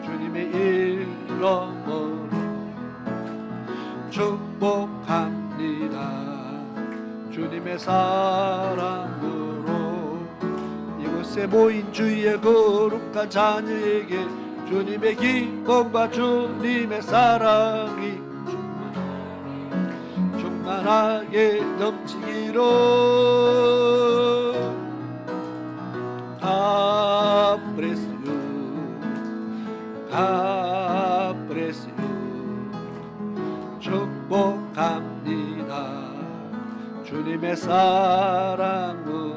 주님의 이름으로 축복합니다. 주님의 사랑으로 이곳에 모인 주의 거룩한 자녀에게 주님의 기쁨과 주님의 사랑이 충만하게 넘치기로. God bless you. God bless you. 축복합니다. 주님의 사랑으로